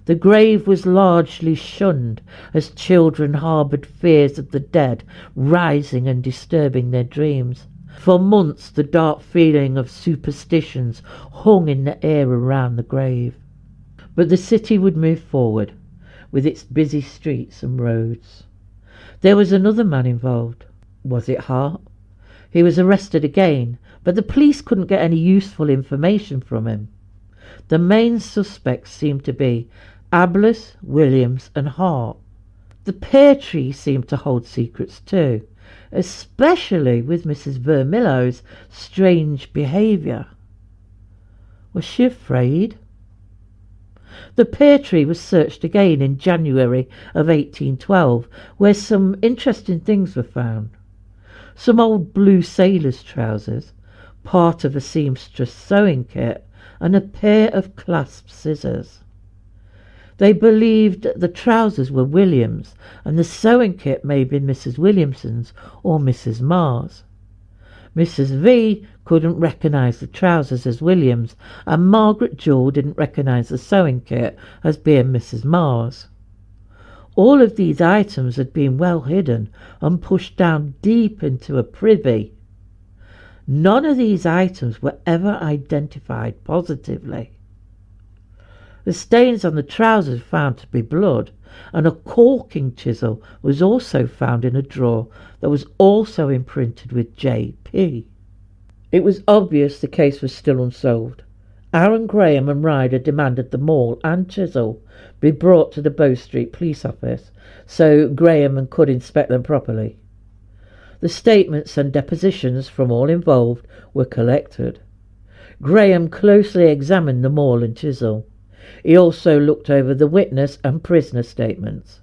The grave was largely shunned, as children harboured fears of the dead rising and disturbing their dreams. For months the dark feeling of superstitions hung in the air around the grave. But the city would move forward, with its busy streets and roads. There was another man involved. Was it Hart? He was arrested again, but the police couldn't get any useful information from him. The main suspects seemed to be Ablus, Williams and Hart. The pear tree seemed to hold secrets too, especially with Mrs. Vermillow's strange behaviour. Was she afraid? The pear tree was searched again in January of 1812, where some interesting things were found. Some old blue sailor's trousers, part of a seamstress sewing kit, and a pair of clasp scissors. They believed the trousers were William's, and the sewing kit may have been Mrs. Williamson's or Mrs. Marr's. Mrs. V couldn't recognise the trousers as William's, and Margaret Jewell didn't recognise the sewing kit as being Mrs. Marr's. All of these items had been well hidden and pushed down deep into a privy. None of these items were ever identified positively. The stains on the trousers found to be blood, and a caulking chisel was also found in a drawer that was also imprinted with J.P. It was obvious the case was still unsolved. Aaron Graham and Ryder demanded the maul and chisel be brought to the Bow Street police office so Graham could inspect them properly. The statements and depositions from all involved were collected. Graham closely examined the maul and chisel. He also looked over the witness and prisoner statements.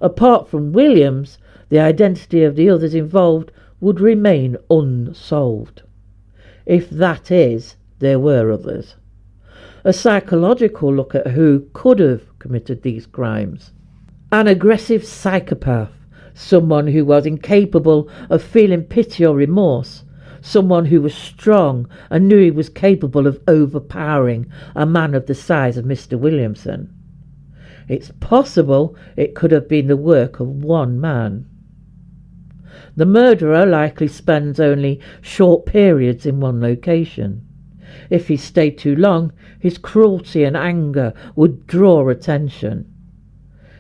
Apart from Williams, the identity of the others involved would remain unsolved. If that is, there were others. A psychological look at who could have committed these crimes. An aggressive psychopath, someone who was incapable of feeling pity or remorse, someone who was strong and knew he was capable of overpowering a man of the size of Mr. Williamson. It's possible it could have been the work of one man. The murderer likely spends only short periods in one location. If he stayed too long, his cruelty and anger would draw attention.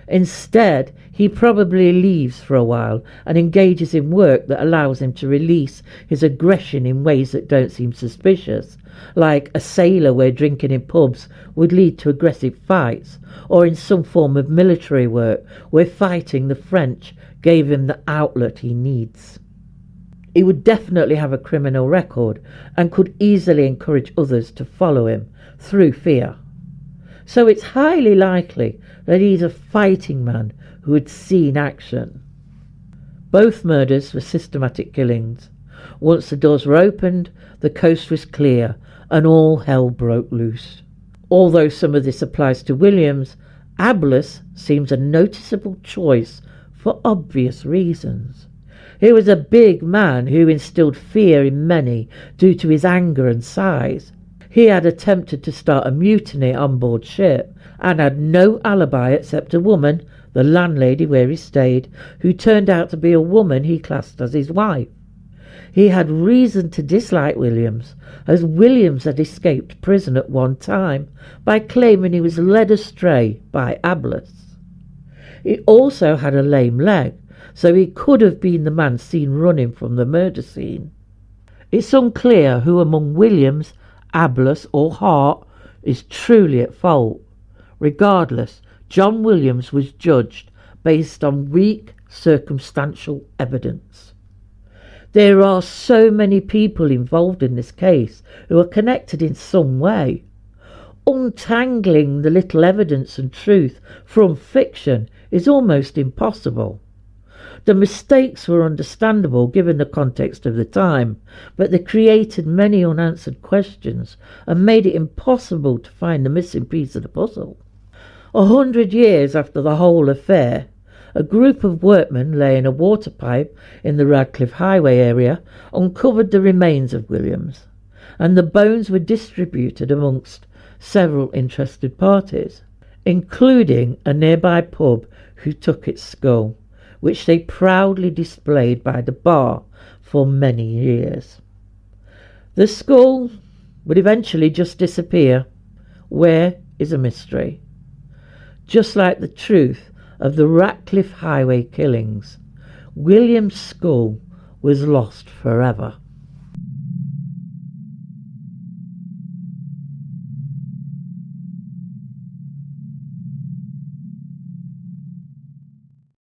Instead, he probably leaves for a while and engages in work that allows him to release his aggression in ways that don't seem suspicious, like a sailor where drinking in pubs would lead to aggressive fights, or in some form of military work where fighting the French gave him the outlet he needs. He would definitely have a criminal record and could easily encourage others to follow him through fear. So it's highly likely that he's a fighting man who had seen action. Both murders were systematic killings. Once the doors were opened, the coast was clear and all hell broke loose. Although some of this applies to Williams, Ablus seems a noticeable choice for obvious reasons. He was a big man who instilled fear in many due to his anger and size. He had attempted to start a mutiny on board ship and had no alibi except a woman, the landlady where he stayed, who turned out to be a woman he classed as his wife. He had reason to dislike Williams, as Williams had escaped prison at one time by claiming he was led astray by Ablus. He also had a lame leg, so he could have been the man seen running from the murder scene. It's unclear who among Williams, Ablus or Hart is truly at fault. Regardless, John Williams was judged based on weak circumstantial evidence. There are so many people involved in this case who are connected in some way. Untangling the little evidence and truth from fiction is almost impossible. The mistakes were understandable given the context of the time, but they created many unanswered questions and made it impossible to find the missing piece of the puzzle. 100 years after the whole affair, a group of workmen laying a water pipe in the Ratcliffe Highway area uncovered the remains of Williams, and the bones were distributed amongst several interested parties, including a nearby pub who took its skull, which they proudly displayed by the bar for many years. The skull would eventually just disappear. Where is a mystery? Just like the truth of the Ratcliffe Highway killings, William's skull was lost forever.